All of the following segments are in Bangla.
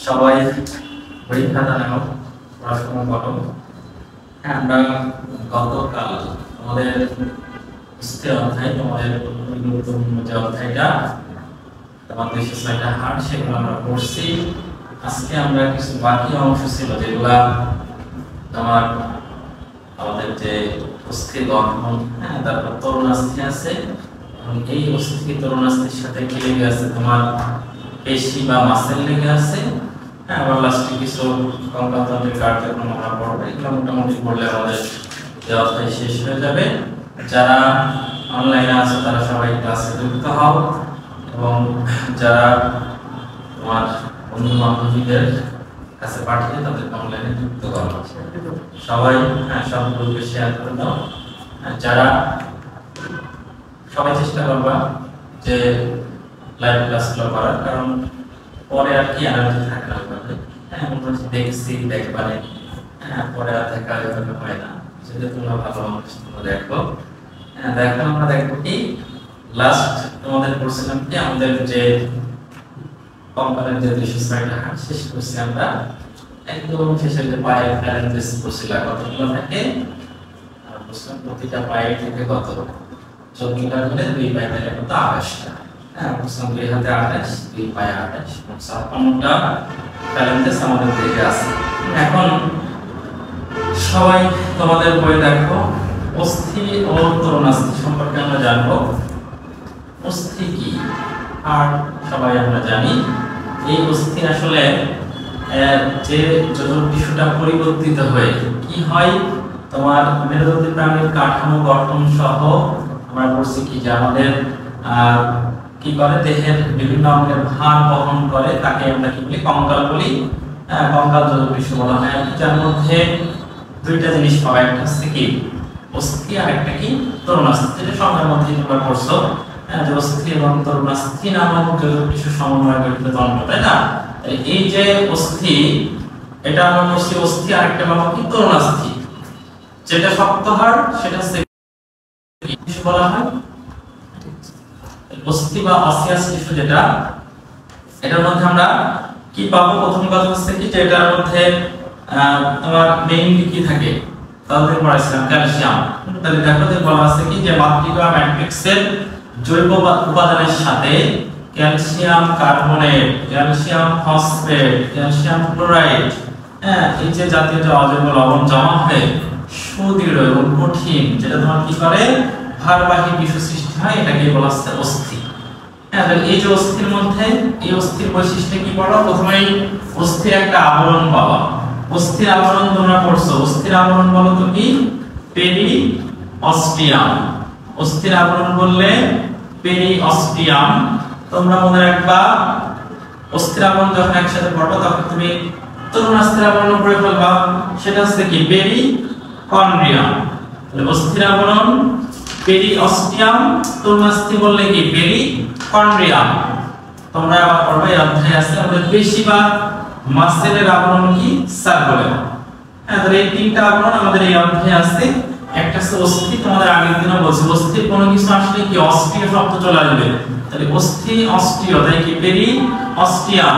সবাই পরীক্ষাটা নাও, পড়াশোনা করো। হ্যাঁ, আমরা গতকাল আমাদের অধ্যায়, তোমাদের গুরুত্বপূর্ণ যে অধ্যায়টা তোমাদের 6টা হাট, সেগুলো আমরা পড়ছি। আজকে আমরা কিছু বাকি অংশ ছিল যেগুলা তোমার আমাদের যে অস্থি গঠন, হ্যাঁ, তারপর তরুণাস্থি আছে, এবং এই অস্থি তরুণাস্থির সাথে কি লেগে আছে, তোমার পেশি বা মাসেল লেগে আছে। হ্যাঁ, আবার লাস্টে কিছু কঙ্কালতন্ত্রের কার্যক্রম আমরা পড়বো। এগুলো মোটামুটি পড়লে আমাদের যে অধ্যায় শেষ হয়ে যাবে। যারা অনলাইনে আছে তারা সবাই ক্লাসে যুক্ত হও, এবং যারা তোমার বন্ধু বান্ধবীদের কাছে পাঠিয়ে তাদেরকে অনলাইনে যুক্ত করো। সবাই সব গ্রুপে শেয়ার করে দাও। যারা সবাই চেষ্টা করবা যে লাইভ ক্লাসগুলো করার, কারণ পরে আর কি এনার্জি থাকে না। দেখছি দেখবারে, পরে আর দেখা হয় না। সেটা তোমরা ভালো দেখো। দেখো আমরা দেখবো কি লাস্ট তোমাদের পড়ছিলাম কি আমাদের যে কম্পারেন্ট যে 206টা হাট শেষ করছি আমরা। একদম শেষে যে পায়ের প্যারেন্থেসিস পড়ছিলাম কতগুলো থাকে, আর প্রশ্ন প্রতিটা পায়ে থেকে কত 14টা করে 2 পায়ে থেকে কত 28টা। হ্যাঁ, প্রশ্ন 2 হাতে 28, 2 পায়ে 28, 56টা প্যারেন্থেসিস আমাদের দিকে আছে। এখন সবাই তোমাদের বই দেখো। অস্থি ও তরুণাস্থি সম্পর্কে আমরা জানবো। অস্থি কি আর সবাই আমরা জানি। এই অস্থি আসলে যে জৈব টিস্যুটা পরিবর্তিত হয়ে কি হয়, তোমার মেরুদণ্ডী প্রাণীর কাঠামো গঠন সহ আমরা বলছি কি যে আমাদের কি করে, দেহের বিভিন্ন অঙ্গের ভার বহন করে, তাকে আমরা কি বলি, কঙ্কাল বলি। কঙ্কাল জৈব টিস্যু বলা হয়। যার মধ্যে দুইটা জিনিস পাওয়া, একটা হচ্ছে কি অস্থি আর একটা কি তরুণাস্থি। যেটা সংখ্যার মধ্যে তোমরা পড়ছো যে অস্থি এবং তরুণাস্থি নামক জৈব টিস্যু সমন্বয় গঠিত তন্ত্র, তাই না? এই যে অস্থি, এটা আমরা বলছি অস্থি, আর একটা পাবো কি তরুণাস্থি। যেটা শক্ত হাড় সেটা কি বলা হয়, অস্থি বা অসিয়াস টিস্যু। যেটা এটার মধ্যে আমরা কি পাবো, প্রথম কথা হচ্ছে কি যে এটার মধ্যে তোমার মেইনলি কি থাকে, তাহলে পড়াইছিলাম ক্যালসিয়াম। তাহলে দেখো যে বলা আছে কি যে মাতৃকা ম্যাট্রিক্সের জৈব উপাদানের সাথে calcium carbonate, calcium phosphate, calcium chloride, এই যে জাতীয় যে অজৈব লবণ জমা হয়ে সুদৃঢ় এবং কঠিন, যেটা তোমার কি করে ভারবাহী টিস্যু সৃষ্টি হয়, এটাকে বলা হচ্ছে অস্থি। তাহলে এই যে অস্থির মধ্যে, এই অস্থির বৈশিষ্ট্য কি পড়ো, প্রথমেই অস্থির একটা আবরণ পাওয়া। অস্থির আবরণ তোমরা পড়ছো, অস্থির আবরণ বলো তো কি, পেরিঅস্টিয়াম। অস্থির আবরণ বললে পেরিঅস্টিয়াম। তোমরা মনে রাখবা অস্থির আবরণ যখন একসাথে পড়বা তখন তুমি তরুণাস্থির আবরণ পড়ে ফেলবা, সেটা হচ্ছে কি পেরিকন্ড্রিয়াম। তাহলে অস্থির আবরণ পেরিঅস্টিয়াম, তরুণাস্থি বললে কি পেরিকন্ড্রিয়াম। তোমরা আবার পড়বে এই অধ্যায়ে আছে আমাদের পেশি বা মাসেলের আবরণ কি সার্কুলার। তাহলে এই তিনটা আবরণ আমাদের এই অধ্যায়ে আছে। একটা হচ্ছে অস্থি, তোমাদের আগের দিনও বলছি অস্থির কোনো কিছু আসলে কি অস্ট্রিয় শব্দ চলে আসবে। তাহলে অস্থি অস্ট্রিয়, তাই কি পেরিঅস্টিয়াম।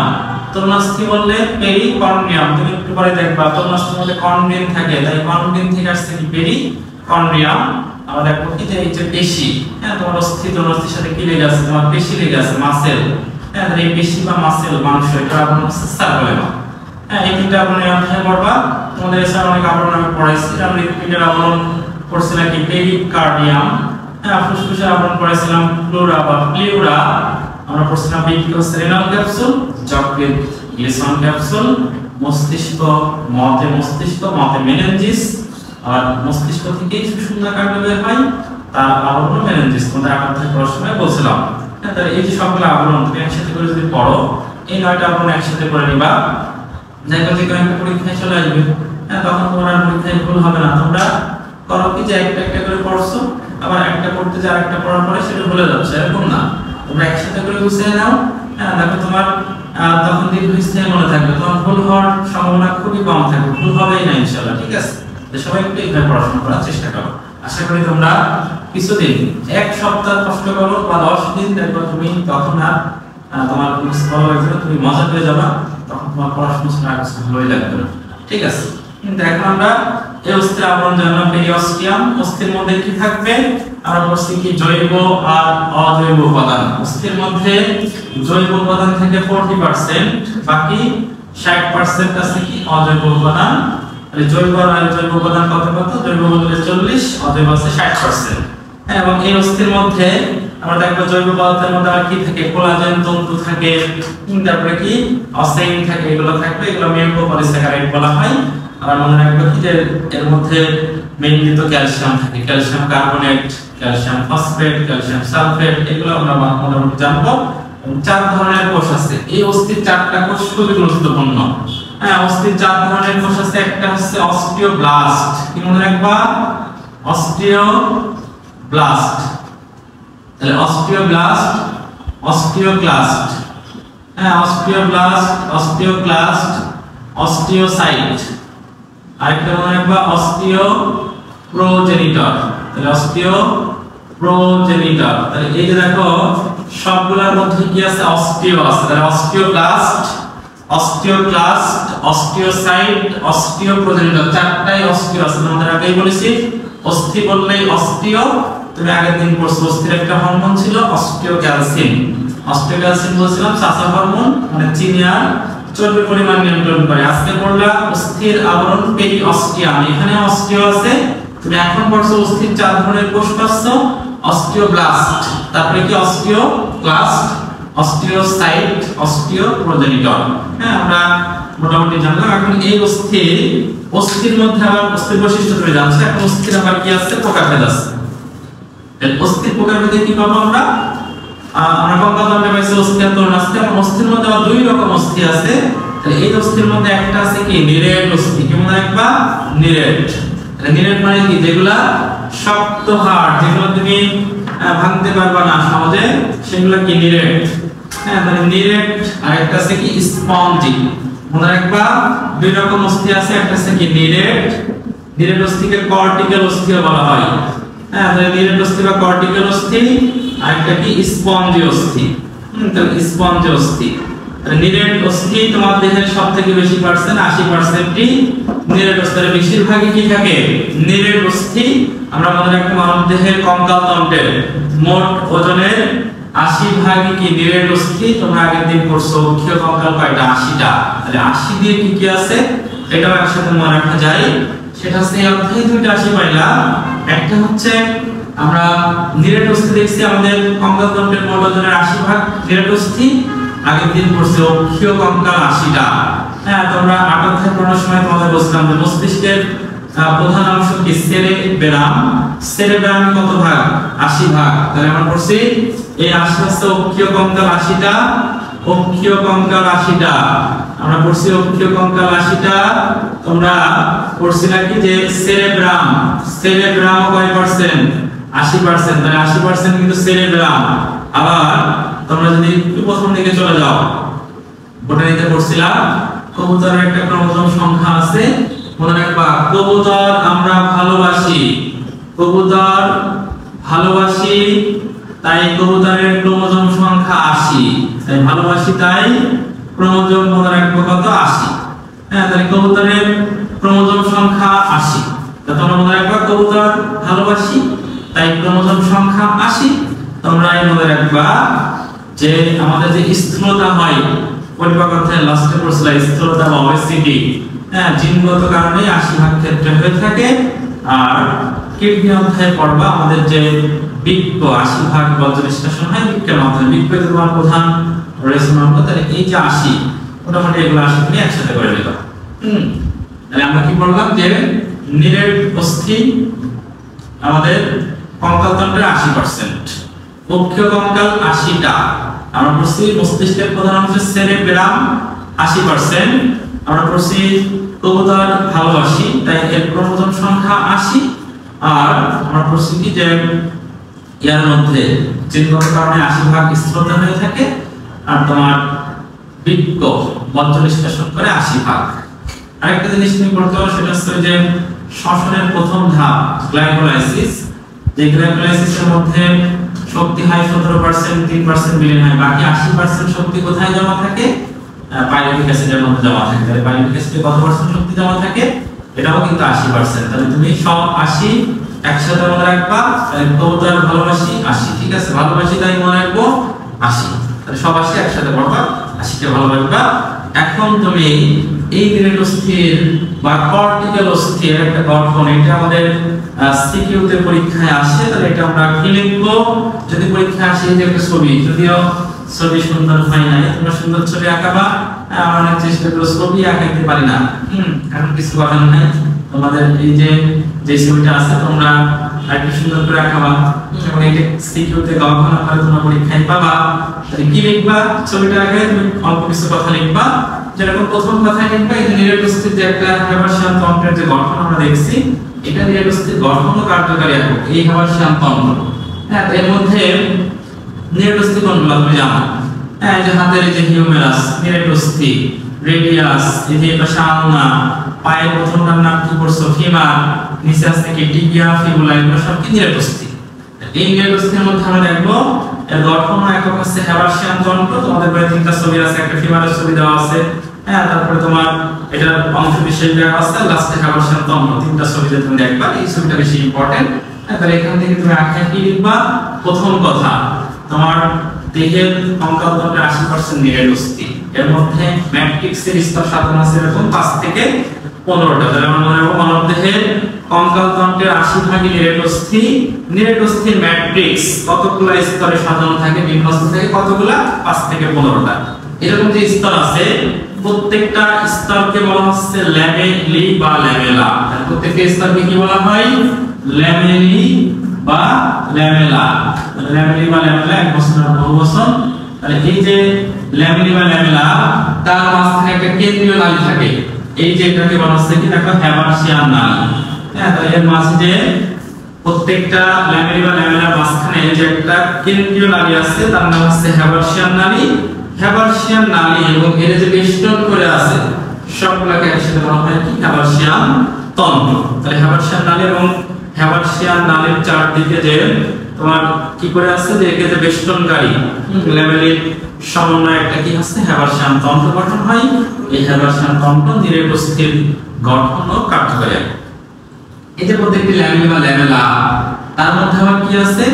তরুণাস্থি বললে পেরিকন্ড্রিয়াম। তুমি একটু পরে দেখবা তরুণাস্থির মধ্যে কন্ড্রিন থাকে, তাই কন্ড্রিন থেকে আসছে কি পেরিকন্ড্রিয়াম। আমরা দেখবো কি যে এই যে পেশি, তোমার অস্থি তরুণাস্থির সাথে কি লেগে আছে, তোমার পেশি লেগে আছে, মাসেল। তাহলে এই পেশি বা মাসেল মাংস, এটা আবরণ হচ্ছে সার্কুলার। এই তিনটা আবরণ অধ্যায়ে পড়বা। তোমাদের এসে অনেক আবরণ আমি পড়াইছি। আমরা হৃৎপিণ্ডের আবরণ পড়ছিলাম কি পেরিকার্ডিয়াম। ফুসফুসের আবরণ পড়াইছিলাম প্লুরা বা প্লিউরা। আমরা পড়ছিলাম রেনাল ক্যাপসুল, যকৃৎ গ্লিসন ক্যাপসুল, মস্তিষ্ক মতে মেনেনজিস, আর মস্তিষ্ক থেকে সুষুম্নাকাণ্ড বের হয়, তার আবরণ মেনেনজিস। তোমাদের আগের পড়ার সময় বলছিলাম। তাহলে এই যে সবগুলো আবরণ তুমি একসাথে করে যদি পড়ো, এই 9টা আবরণ একসাথে করে নিবা, দেখো যে কোনো একটা পরীক্ষায় চলে আসবে। তখন তোমার আর পরীক্ষায় ভুল হবে না। তোমরা করো কি যে একটা একটা করে পড়ছো, আবার একটা পড়তে যে আরেকটা পড়ার পরে সেটা ভুলে যাচ্ছে, এরকম না। তোমরা একসাথে করে গুছিয়ে নাও, দেখো তোমার তখন দীর্ঘস্থায়ী মনে থাকবে, তোমার ভুল হওয়ার সম্ভাবনা খুবই কম থাকবে, ভুল হবেই না ইনশাআল্লাহ। ঠিক আছে, তো সবাই একটু এইভাবে পড়াশোনা করার চেষ্টা করো। আশা করি তোমরা কিছুদিন, এক সপ্তাহ কষ্ট করো বা 10 দিন, দেখো তুমি তখন আর তোমার ভালো লাগবে, তুমি মজা পেয়ে যাবা, তখন তোমার পড়াশোনা ছাড়া কিছু ভালোই লাগবে না, ঠিক আছে। কিন্তু এখন আমরা এই অস্থির আবরণ জানলাম পেরিওস্টিয়াম। অস্থির মধ্যে কি থাকবে আমরা বলছি কি জৈব আর অজৈব উপাদান। অস্থির মধ্যে জৈব উপাদান থেকে 40%, বাকি 60% আছে কি অজৈব উপাদান। তাহলে জৈব আর অজৈব উপাদান কত কত? জৈব বলতে 40, অজৈব আছে 60%। এবং এই অস্থির মধ্যে আমরা দেখব জৈব পদার্থের মধ্যে আর কি থাকে? কোলাজেন তন্তু থাকে, তারপরে কি অসেইন থাকে, এগুলো থাকবে। এগুলো মিউকোপলিস্যাকারাইড বলা হয়। আর মনে রাখবে কি যে এর মধ্যে মেইনলি তো ক্যালসিয়াম থাকে, calcium carbonate, calcium phosphate, calcium sulphate, এগুলো আমরা মোটামুটি জানবো। 4 ধরনের কোষ আছে এই অস্থির। 4টা কোষ খুবই গুরুত্বপূর্ণ। হ্যাঁ, অস্থির 4 ধরনের কোষ আছে। একটা হচ্ছে অস্টিওব্লাস্ট, কি মনে রাখবা? অস্টিওব্লাস্ট। তাহলে অস্টিওব্লাস্ট, অস্টিওক্লাস্ট, হ্যাঁ অস্টিওব্লাস্ট, অস্টিওক্লাস্ট, অস্টিওসাইট। আরেকটা মনে রাখবা অস্টিওপ্রোজেনিটর। তাহলে অস্টিওপ্রোজেনিটর। তাহলে এই যে দেখো সবগুলোর মধ্যে কি আছে? অস্টিও আছে। তাহলে অস্টিওব্লাস্ট, অস্টিওক্লাস্ট, অস্টিওসাইট, অস্টিওপ্রোজেনিটর, 4টাই অস্টিও আছে। তোমাদের আগেই বলেছি অস্থি বললেই অস্টিও। তুমি আগের দিন পড়ছো অস্থির একটা হরমোন ছিল অস্টিওক্যালসিন। অস্টিওক্যালসিন বলছিলাম চাষা হরমোন, মানে চিনি আর চর্বির পরিমাণ নিয়ন্ত্রণ করে। আজকে পড়লা অস্থির আবরণ পেরিওস্টিয়াম, এখানে অস্টিও আছে। তুমি এখন পড়ছো অস্থির 4 ধরনের কোষ পাচ্ছো। অস্টিওব্লাস্ট, তারপরে কি অস্টিওক্লাস্ট, অস্টিওসাইট, অস্টিওপ্রোজেনিটর। হ্যাঁ, আমরা মোটামুটি জানলাম। এখন এই অস্থির মধ্যে আবার অস্থির বৈশিষ্ট্য তুমি জানছো। এখন অস্থির আবার কি আছে? প্রকারভেদ আছে। অস্থির প্রকারভেদে কি পাবো আমরা? আমরা কঙ্কালতন্ত্রে পাইছি অস্থি আর তরল অস্থি। এবং অস্থির মধ্যে আবার 2 রকম অস্থি আছে। তাহলে এই অস্থির মধ্যে একটা আছে কি নিরেট অস্থি, কি মনে রাখবা? নিরেট। তাহলে নিরেট মানে কি? যেগুলা শক্ত হাড়, যেগুলো তুমি ভাঙতে পারবা না সহজে, সেগুলো কি নিরেট। হ্যাঁ, তাহলে নিরেট। আর একটা আছে কি স্পঞ্জি। মনে রাখবা 2 রকম অস্থি আছে। একটা আছে কি নিরেট, নিরেট অস্থিকে কর্টিক্যাল অস্থিও বলা হয়। হ্যাঁ, তাহলে নিরেট অস্থি বা কর্টিক্যাল অস্থি। আর একটা কি স্পঞ্জি অস্থি। তাহলে স্পঞ্জি অস্থি। তাহলে নিরেট অস্থি তোমার দেহের সবথেকে বেশি পার্সেন্ট, 80%ই নিরেট অস্থি। বেশিরভাগই কি থাকে? নিরেট অস্থি। আমরা মনে রাখবো মানব দেহের কঙ্কালতন্ত্রের মোট ওজনের 80% কি নিরেট অস্থি। তোমরা আগের দিন পড়ছো অক্ষীয় কঙ্কাল কয়টা? 80টা। তাহলে 80 দিয়ে কি কি আছে এটাও একসাথে মনে রাখা যায়। সেটা হচ্ছে এই অধ্যায়ে 2টা 80 পাইলা। একটা হচ্ছে আমরা নিরেট অস্থি দেখছি, আমাদের কঙ্কালতন্ত্রের মোট ওজনের 80% নিরেট অস্থি। আগের দিন পড়ছি অক্ষীয় কঙ্কাল 80টা। হ্যাঁ, তোমরা 8 অধ্যায় পড়ার সময় তোমাদের বলছিলাম যে মস্তিষ্কের প্রধান অংশ কি? সেরেব্রাম। সেরেব্রাম কত ভাগ? 80 ভাগ। তাহলে আমরা পড়ছি এই 80 হচ্ছে অক্ষীয় কঙ্কাল 80টা। অক্ষীয় কঙ্কাল 80টা আমরা পড়ছি। অক্ষীয় কঙ্কাল 80টা। তোমরা পড়ছিলা কি যে সেরেব্রাম, সেরেব্রাম কয় পার্সেন্ট? 80%। তাহলে 80% কিন্তু সেরেব্রাম। আবার তোমরা যদি একটু প্রথম দিকে চলে যাও, বোটানিতে পড়ছিলা কবুতরের একটা ক্রোমোজোম সংখ্যা আছে। মনে রাখবা কবুতর আমরা ভালোবাসি, কবুতর ভালোবাসি, তাই কবুতরের ক্রোমোজোম সংখ্যা 80। তাই ভালোবাসি তাই ক্রোমোজোম মনে রাখবো কত? 80। হ্যাঁ, তাহলে কবুতরের ক্রোমোজোম সংখ্যা 80। তা তোমরা মনে রাখবা কবুতর ভালোবাসি তাই ক্রোমোজোম সংখ্যা 80। তোমরা মনে রাখবা যে আমাদের যে স্থূলতা হয়, পরিপাক অধ্যায়ের লাস্টে পড়ছিলা স্থূলতা বা ওবেসিটি, হ্যাঁ, জিনগত কারণে 80% ক্ষেত্রে হয়ে থাকে। আর কিডনি অধ্যায়ে পড়বা আমাদের যে বৃক্ক 80% বজ্র নিষ্কাশন হয় বৃক্কের মাধ্যমে। বৃক্ক তোমার প্রধান রেসোনার। তাহলে এই যে 80 মোটামুটি এগুলো 80 নিয়ে একসাথে করে নিবা। তাহলে আমরা কি বললাম যে নিরেট অস্থি আমাদের কঙ্কালতন্ত্রের 80%, অক্ষীয় কঙ্কাল 80টা। আমরা পড়ছি মস্তিষ্কের প্রধান অংশ সেরেব্রাম 80%। আমরা পড়ছি কবুতর ভালোবাসি তাই এর ক্রোমোজোম সংখ্যা 80। আর আমরা পড়ছি কি যে এর মধ্যে জিনগত কারণে 80% স্থূলতা হয়ে থাকে। আর তোমার বৃক্ক বজ্র নিষ্কাশন করে 80%। আরেকটা জিনিস তুমি পড়তে পারো, সেটা হচ্ছে যে শ্বসনের প্রথম ধাপ গ্লাইকোলাইসিস। যে গ্লাইকোলাইসিসের মধ্যে শক্তি হয় 17%, 3% বিলীন হয়, বাকি 80% শক্তি কোথায় জমা থাকে? পাইরুভিক অ্যাসিডের মধ্যে জমা থাকে। তাহলে পাইরুভিক অ্যাসিডে কত পার্সেন্ট শক্তি জমা থাকে? এটাও কিন্তু 80%। তাহলে তুমি সব 80 একসাথে মনে রাখবা। তাহলে কবুতর ভালোবাসি 80, ঠিক আছে, ভালোবাসি তাই মনে রাখবো 80। তাহলে সব 80 একসাথে পড়বা, 80কে ভালোবাসবা। এখন তুমি এই গ্রেড অস্থির বা কর্টিক্যাল অস্থির একটা গঠন, এটা আমাদের সিকিউতে পরীক্ষায় আসে। তাহলে এটা আমরা কি লিখবো? যদি পরীক্ষায় আসে যে একটা ছবি, যদিও ছবি সুন্দর হয় নাই, তোমরা সুন্দর ছবি আঁকাবা, আমরা অনেক চেষ্টা করে ছবি আঁকাইতে পারি না, এখন কিছু করার নাই। তোমাদের এই যে ছবিটা আছে তোমরা আরেকটু সুন্দর করে আঁকাবা, এবং এটা সিকিউতে গঠন করে তোমরা পরীক্ষায় পাবা। তাহলে কি লিখবা? ছবিটা আগে তুমি অল্প কিছু কথা লিখবা। যেরকম প্রথম কথা লিখবা, এই নিরবস্থিত যে একটা হেবারশিয়ান তন্ত্রের যে গঠন আমরা দেখছি, এটা নিরবস্থিত গঠন ও কার্যকারী একক এই হেবারশিয়ান তন্ত্র। হ্যাঁ, এর মধ্যে নিরবস্থিত কোনগুলো তুমি জানো? হ্যাঁ, যে হাতের এই যে হিউমেরাস, নিরবস্থি, রেডিয়াস, এই যে পাশে আলনা, পায়ের প্রথমটার নাম কি পড়ছো? ফিমার, নিচে আছে কি টিবিয়া, ফিবুলা, এগুলো সব কি নিরবস্থি। এই নিরবস্থির মধ্যে আমরা দেখবো এর গঠন একক হচ্ছে হেবারশিয়ান তন্ত্র। তোমাদের বইয়ে 3টা ছবি আছে, একটা ফিমারের ছবি দেওয়া আছে, হ্যাঁ, তারপরে তোমার এটার অংশ বিশেষ দেওয়া আছে, লাস্টে হেবারশিয়ান তন্ত্র, 3টা ছবি যে তুমি দেখবা, এই ছবিটা বেশি ইম্পর্টেন্ট। তাহলে এখান থেকে তুমি আঁকা কি লিখবা? প্রথম কথা, তোমার দেহের কঙ্কাল তন্ত্রের 80% নিরবস্থি, এর মধ্যে ম্যাট্রিক্সের স্তর সাধারণ আছে এরকম 5 থেকে 15টা। তাহলে আমরা মনে রাখবো মানব দেহের কঙ্কাল তন্ত্রের 80% নিরবস্থি। নিরবস্থির ম্যাট্রিক্স কতগুলো স্তরে সাজানো থাকে? বিন্যস্ত থাকে কতগুলো? 5 থেকে 15টা। এরকম যে স্তর আছে, প্রত্যেকটা স্তরকে বলা হচ্ছে ল্যামেলি বা ল্যামেলা। প্রত্যেকটা স্তরকে কি বলা হয়? ল্যামেলি বা ল্যামেলা। ল্যামেলি বা ল্যামেলা এক বছরের বহুবচন। তাহলে এই যে ল্যামেলি বা ল্যামেলা, তার মাঝখানে একটা কেন্দ্রীয় নালী থাকে, এই যে এটাকে বলা হচ্ছে কি? দেখো হেবারশিয়ান নালী। হ্যাঁ, তাহলে এর মাঝে যে প্রত্যেকটা ল্যামেলি বা ল্যামেলার মাঝখানে যে একটা কেন্দ্রীয় নালী আছে, তার নাম হচ্ছে হেবারশিয়ান নালী। হেবারশিয়ান নালী এবং এর যে বেষ্টন করে আছে সবগুলোকে একসাথে বলা হয় কি? হেবারশিয়ান তন্ত্র। তাহলে হেবারশিয়ান নালী এবং হেবারশিয়ান নালীর চারদিকে যে তোমার কি করে আছে, যে একে যে বেষ্টনকারী ল্যামেলির সমন্বয়ে একটা কি আছে? হেবারশিয়ান তন্ত্র গঠন হয়। এই হেবারশিয়ান তন্ত্র নিরবস্থির গঠন ও কার্যকারী। এই যে প্রত্যেকটি ল্যামেলি বা ল্যামেলা, তার মধ্যে আবার কি আছে?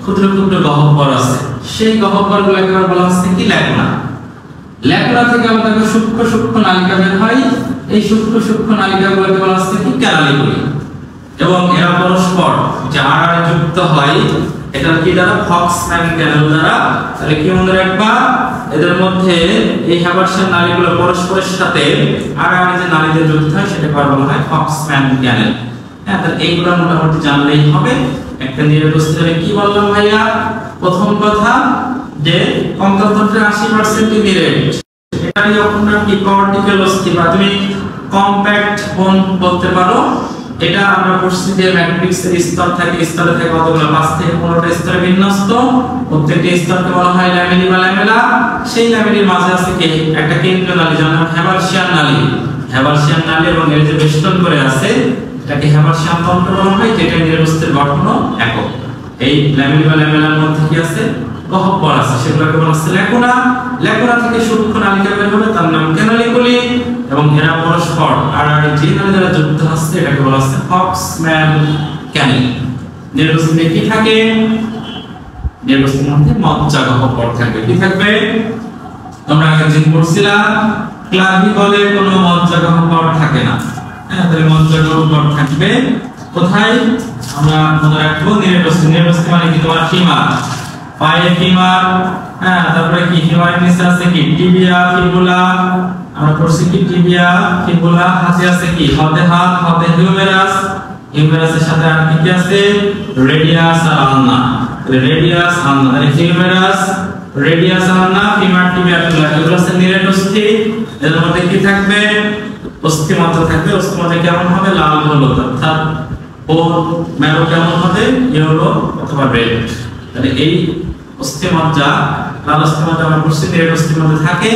ক্ষুদ্র ক্ষুদ্র গহ্বর আছে। সেই গহ্বরগুলোকে আবার বলা হচ্ছে কি? ল্যাকুনা। ল্যাকুনা থেকে আমাদের সূক্ষ্ম সূক্ষ্ম নালিকা বের হয়। এই সূক্ষ্ম সূক্ষ্ম নালিকাগুলোকে বলা হচ্ছে কি? ক্যানালিগুলি। এবং এরা পরস্পর যে আড়াআড়ি যুক্ত হয়, এটা কি দ্বারা? ফক্সম্যান ক্যানেল দ্বারা। তাহলে কি মনে রাখবা? এদের মধ্যে এই হেবারশিয়ান নালীগুলো পরস্পরের সাথে আড়াআড়ি যে নালীতে যুক্ত হয় সেটাকে বলা হয় ফক্সম্যান ক্যানেল। হ্যাঁ, তাহলে এইগুলো মোটামুটি জানলেই হবে। একটা নিরবস্থির কি বললাম ভাইয়া? প্রথম কথা যে কঙ্কাল তন্ত্রের 80% নিরেট, এটা যখন নাম কি? কর্টিক্যাল অস্থি, বা তুমি কম্প্যাক্ট বোন বলতে পারো। এটা আমরা পড়ছি যে ম্যাট্রিক্সের স্তর থাকে, স্তরে থাকে কতগুলো? 5 থেকে 15টা স্তরে বিন্যস্ত। প্রত্যেকটা স্তরকে বলা হয় ল্যামেলি বা ল্যামেলা। সেই ল্যামেলির মাঝে আছে কি? একটা কেন্দ্রীয় নালী, যার নাম হেবারশিয়ান নালী। হেবারশিয়ান নালী এবং এর যে বেষ্টন করে আছে এটাকে হেবারশিয়ান তন্ত্র বলা হয়, যেটা নিরবস্থির গঠন একক। এই ল্যামেলি বা ল্যামেলার মধ্যে কি আছে? গহ্বর আছে, সেগুলোকে বলা হচ্ছে ল্যাকুনা। ল্যাকুনা থেকে সূক্ষ্ম নালিকা বের হবে, তার নাম ক্যানালিগুলি। এবং এরা পরস্পর আড়াআড়ি যে নালী দ্বারা যুক্ত হচ্ছে এটাকে বলা হচ্ছে ফক্সম্যান ক্যানেল। নিরবস্থিতে কি থাকে? নিরবস্থির মধ্যে মজ্জা গহ্বর থাকবে। কি থাকবে? তোমরা আগে দিন পড়ছিলাম ক্লাভিকলে কোনো মজ্জা গহ্বর থাকে না। হ্যাঁ, তাহলে মজ্জা গহ্বর থাকবে কোথায়? আমরা মনে রাখবো নিরবস্থি। নিরবস্থি মানে কি? তোমার ফিমার, পায়ে ফিমার, হ্যাঁ, তারপরে কি? ফিমারের নিচে আছে কি? টিবিয়া, ফিবুলা, আমরা পড়ছি কি? Tibia, fibula. হাতে আছে কি? হাতে হাত, হাতে হিউমেরাস, হিউমেরাসের সাথে আর কি আছে? রেডিয়াস আর আলনা। রেডিয়াস, আলনা, তাহলে হিউমেরাস, রেডিয়াস, আলনা, ফিমার, টিবিয়া, ফিবুলা, এগুলো হচ্ছে নিরবস্থি। এর মধ্যে কি থাকবে? অস্থিমজ্জা থাকবে। অস্থিমজ্জা কেমন হবে? লাল হলুদ, অর্থাৎ বোন ম্যারো কেমন হবে? ইয়েলো অথবা রেড। তাহলে এই অস্থিমজ্জা, লাল অস্থিমজ্জা আমরা পড়ছি নিরবস্থির মধ্যে থাকে।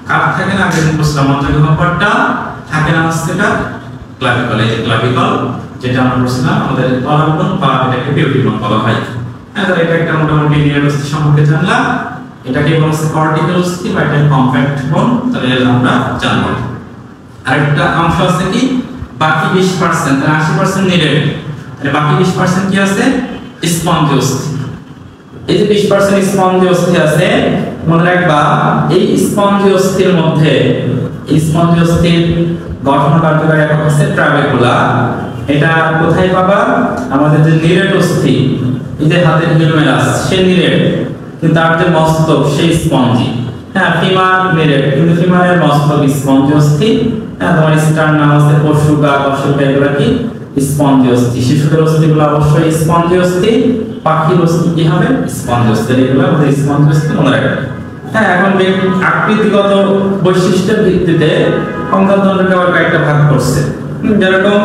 কার থাকে না? আগে বলছিলাম মজ্জা গহ্বরটা থাকে না, হচ্ছে এটা ক্লাভিকল। এই যে ক্লাভিকল যেটা আমরা পড়ছিলাম, আমাদের তলাবন বা এটাকে পিউটিবন বলা হয়। হ্যাঁ, তাহলে এটা একটা মোটামুটি নিরবস্থি সম্পর্কে জানলাম। এটাকে বলা হয় কর্টিক্যাল অস্থি বা এটা কম্প্যাক্ট বোন, তাহলে আমরা জানবো। আরেকটা অংশ আছে কি বাকি 20%, তাহলে 80% নিরেট, তাহলে বাকি 20% কি আছে স্পঞ্জি অস্থি। এই যে 20% স্পঞ্জি অস্থি আছে, মনে রাখবা এই স্পঞ্জি অস্থির মধ্যে এই স্পঞ্জি অস্থির গঠন কার্যকারী একক হচ্ছে ট্রাবেকুলা। এটা কোথায় পাবা, আমাদের যে নিরেট অস্থি, এই যে হাতের হিউমেরাস সে নিরেট, কিন্তু তার যে মস্তক সেই স্পঞ্জি। হ্যাঁ ফিমার নিরেট, কিন্তু ফিমারের মস্তক স্পঞ্জি অস্থি। হ্যাঁ তোমার স্টার্নাম আছে, পশুকা কর্ষকা, এগুলা কি স্পঞ্জি অস্থি। শিশুদের অস্থিগুলো অবশ্যই স্পঞ্জি অস্থি, পাখির অস্থি কি হবে স্পঞ্জি অস্থি, এগুলো আমাদের স্পঞ্জি অস্থি মনে রাখবে। হ্যাঁ এখন আকৃতিগত বৈশিষ্ট্যের ভিত্তিতে কঙ্কালতন্ত্রকে আবার কয়েকটা ভাগ করছে, যেরকম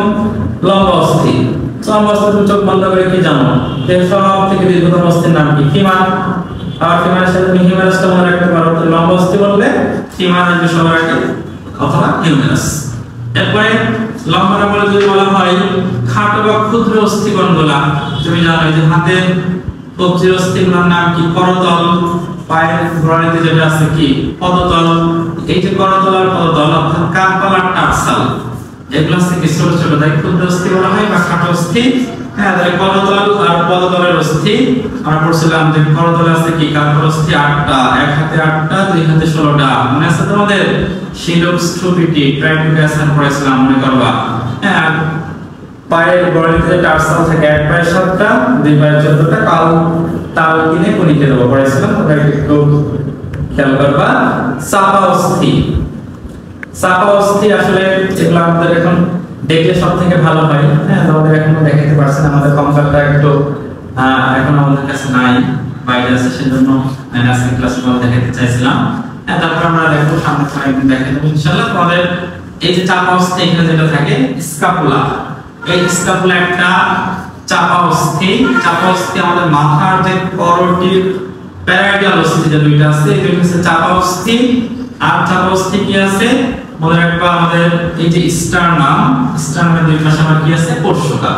লম্বা অস্থি। লম্বা অস্থি তুমি চোখ বন্ধ করে কি জানো যে সব থেকে দীর্ঘতম অস্থির নাম কি ফিমার। আর ফিমারের সাথে তুমি হিউমেরাসটা মনে রাখতে পারো, লম্বা অস্থি বললে ফিমার আসবে সবার আগে অথবা হিউমেরাস। এরপরে লম্বাটা বলে যদি বলা হয় খাটো বা ক্ষুদ্র অস্থিকণগুলা, তুমি জানো যে হাতের কবজির অস্থিগুলোর নাম কি করতল, পায়ের গোড়ালিতে যেটা আছে কি পদতল। এই যে করতল আর পদতল অর্থাৎ কার্পাল আর টার্সাল, এগুলো হচ্ছে কি ছোট ছোট, তাই ক্ষুদ্র অস্থি বলা হয় বা খাটো অস্থি। হ্যাঁ তাহলে করতল আর পদতলের অস্থি আমরা পড়ছিলাম যে করতলে আছে কি কার্পাল অস্থি 8টা, এক হাতে 8টা, দুই হাতে 16টা। মনে আছে তোমাদের শিলক্স ট্রুপিটি ট্রাইকুটাসন পড়েছিলাম মনে করবা। হ্যাঁ পায়ের গোড়ালিতে টার্সাল থাকে, এক পায়ে 7টা, দুই পায়ে 14টা, কাল তাল কিনে কোনিকে দেবো পড়েছিলাম, ওটা একটু খেয়াল করবা। চাপা অস্থি, চাপা অস্থি আসলে এগুলো আমাদের এখন দেখলে সব থেকে ভালো হয়। হ্যাঁ তোমাদের এখনো দেখাতে পারছেন, আমাদের কম্পিউটারটা একটু এখন আমাদের কাছে নাই, বাইরে আছে, সেজন্য আজকে ক্লাসে আমরা দেখাতে চাইছিলাম। হ্যাঁ তারপর আমরা দেখবো সামনে একদিন দেখাতে দেবো ইনশাআল্লাহ। তোমাদের এই যে চাপা অস্থি এখানে যেটা থাকে স্ক্যাপুলা, এই স্ক্যাপুলা একটা চাপা অস্থি। চাপা অস্থি আমাদের মাথার যে করোটিড প্যারাইটাল অস্থি যে দুইটা আছে, এই দুইটা হচ্ছে চাপা অস্থি। আর চাপা অস্থি কি আছে মনে রাখবা, আমাদের এই যে স্টার্নাম, স্টার্নামের দুই পাশে আমার কি আছে পরশুকা।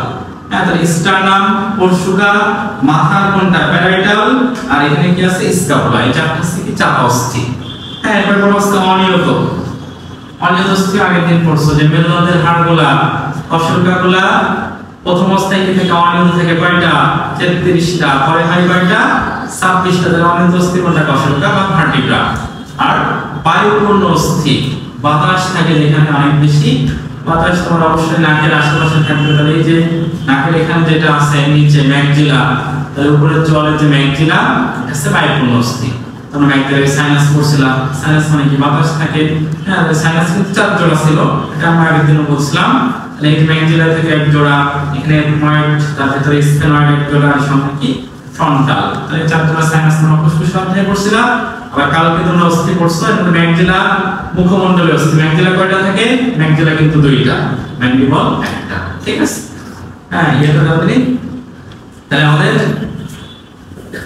হ্যাঁ তাহলে স্টার্নাম, পরশুকা, মাথার কোনটা প্যারাইটাল, আর এখানে কি আছে স্ক্যাপুলা, এই চারটা হচ্ছে কি চাপা অস্থি। হ্যাঁ এরপর কোন অবস্থা অনিয়ত, অনিয়ত অস্থি আগের দিন পড়ছো যে মেরুদণ্ডের হাড়গুলা কর্ষকাগুলা প্রথম অবস্থায় কি থেকে অনিয়ত থেকে কয়টা 33টা, পরে হয় কয়টা 26টা। তাহলে অনিয়ত অস্থি কোনটা কর্ষকা বা ভার্টিব্রা। আর বায়ুপূর্ণ অস্থি, বাতাস থাকে যেখানে অনেক বেশি, বাতাস তোমার অবশ্যই নাকের আশেপাশে থাকবে। তাহলে এই যে নাকের এখানে যেটা আছে নিচে ম্যাগজিলা, তাহলে উপরে জলের যে ম্যাগজিলা এটা হচ্ছে বায়ুপূর্ণ অস্থি। তোমরা ম্যাগজিলাকে সাইনাস পড়ছিলাম, সাইনাস মানে কি বাতাস থাকে। হ্যাঁ সাইনাস কিন্তু 4 জোড়া ছিল, এটা আমরা আগের দিনও বলছিলাম। তাহলে এই ম্যাগজিলা থেকে এক জোড়া, এখানে এডময়েড, তার ভিতরে স্ফেনয়েড এক জোড়া, আর সঙ্গে কি ফ্রন্টাল। তাহলে 4 জোড়া সাইনাস তোমরা ফুসফুস অধ্যায়ে পড়ছিলাম। আবার কালকে তোমরা অস্থি পড়ছো, এখানে ম্যাগজিলা মুখমণ্ডলীয় অস্থি। ম্যাগজিলা কয়টা থাকে, ম্যাগজিলা কিন্তু 2টা, ম্যান্ডিবল 1টা, ঠিক আছে। হ্যাঁ এটা জানি। তাহলে আমাদের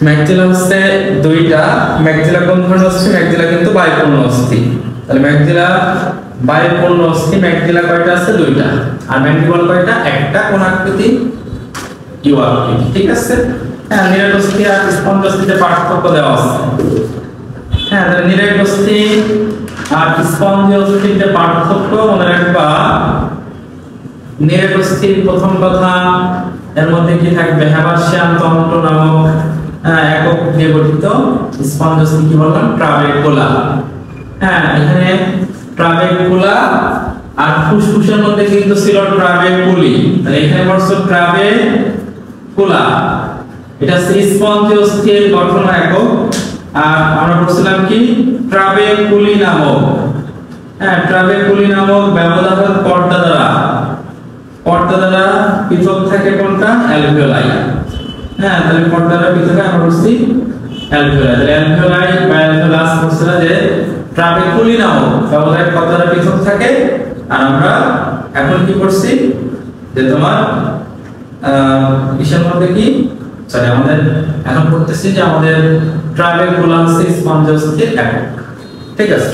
ম্যাগজিলা হচ্ছে 2টা। ম্যাগজিলা কোন ধরনের অস্থি, ম্যাগজিলা কিন্তু বায়ুপূর্ণ অস্থি। তাহলে ম্যাগজিলা বায়ুপূর্ণ অস্থি, ম্যাগজিলা কয়টা আছে 2টা, আর ম্যান্ডিবল কয়টা 1টা। কোন আকৃতি ইউ আকৃতি, ঠিক আছে। হ্যাঁ নিরেট অস্থি আর স্পঞ্জ অস্থিতে পার্থক্য দেওয়া আছে। হ্যাঁ তাহলে নিরেট অস্থি আর স্পঞ্জ অস্থিতে পার্থক্য মনে রাখবা। নিরেট অস্থির প্রথম কথা, এর মধ্যে কি থাকবে হ্যাবার্সিয়ান তন্ত্র নামক একক দিয়ে গঠিত। স্পঞ্জ অস্থি কি বললাম ট্রাবেকুলা। হ্যাঁ এখানে ট্রাবেকুলা, আর ফুসফুসের মধ্যে কিন্তু ছিল ট্রাবেকুলি, তাহলে এখানে বলছো ট্রাবেকুলা। এটা স্পঞ্জ অস্থির গঠন একক। আর আমরা বলছিলাম কি ট্রাবেকুলি নামক, হ্যাঁ ট্রাবেকুলি নামক ব্যবধারক পর্দা দ্বারা পৃথক থাকে কোনটা অ্যালভিওলাই। হ্যাঁ তাহলে পর্দা দ্বারা পৃথক আমরা বলছি অ্যালভিওলাই। তাহলে অ্যালভিওলাই বা অ্যালভিওলাস বলছিলাম যে ট্রাবেকুলি নামক ব্যবধারক পর্দা দ্বারা পৃথক থাকে। আর আমরা এখন কি করছি যে তোমার কিসের মধ্যে কি সরি আমাদের এখন পড়তেছি যে আমাদের ট্রাবেকুলা হচ্ছে স্পঞ্জ অস্থির একক, ঠিক আছে।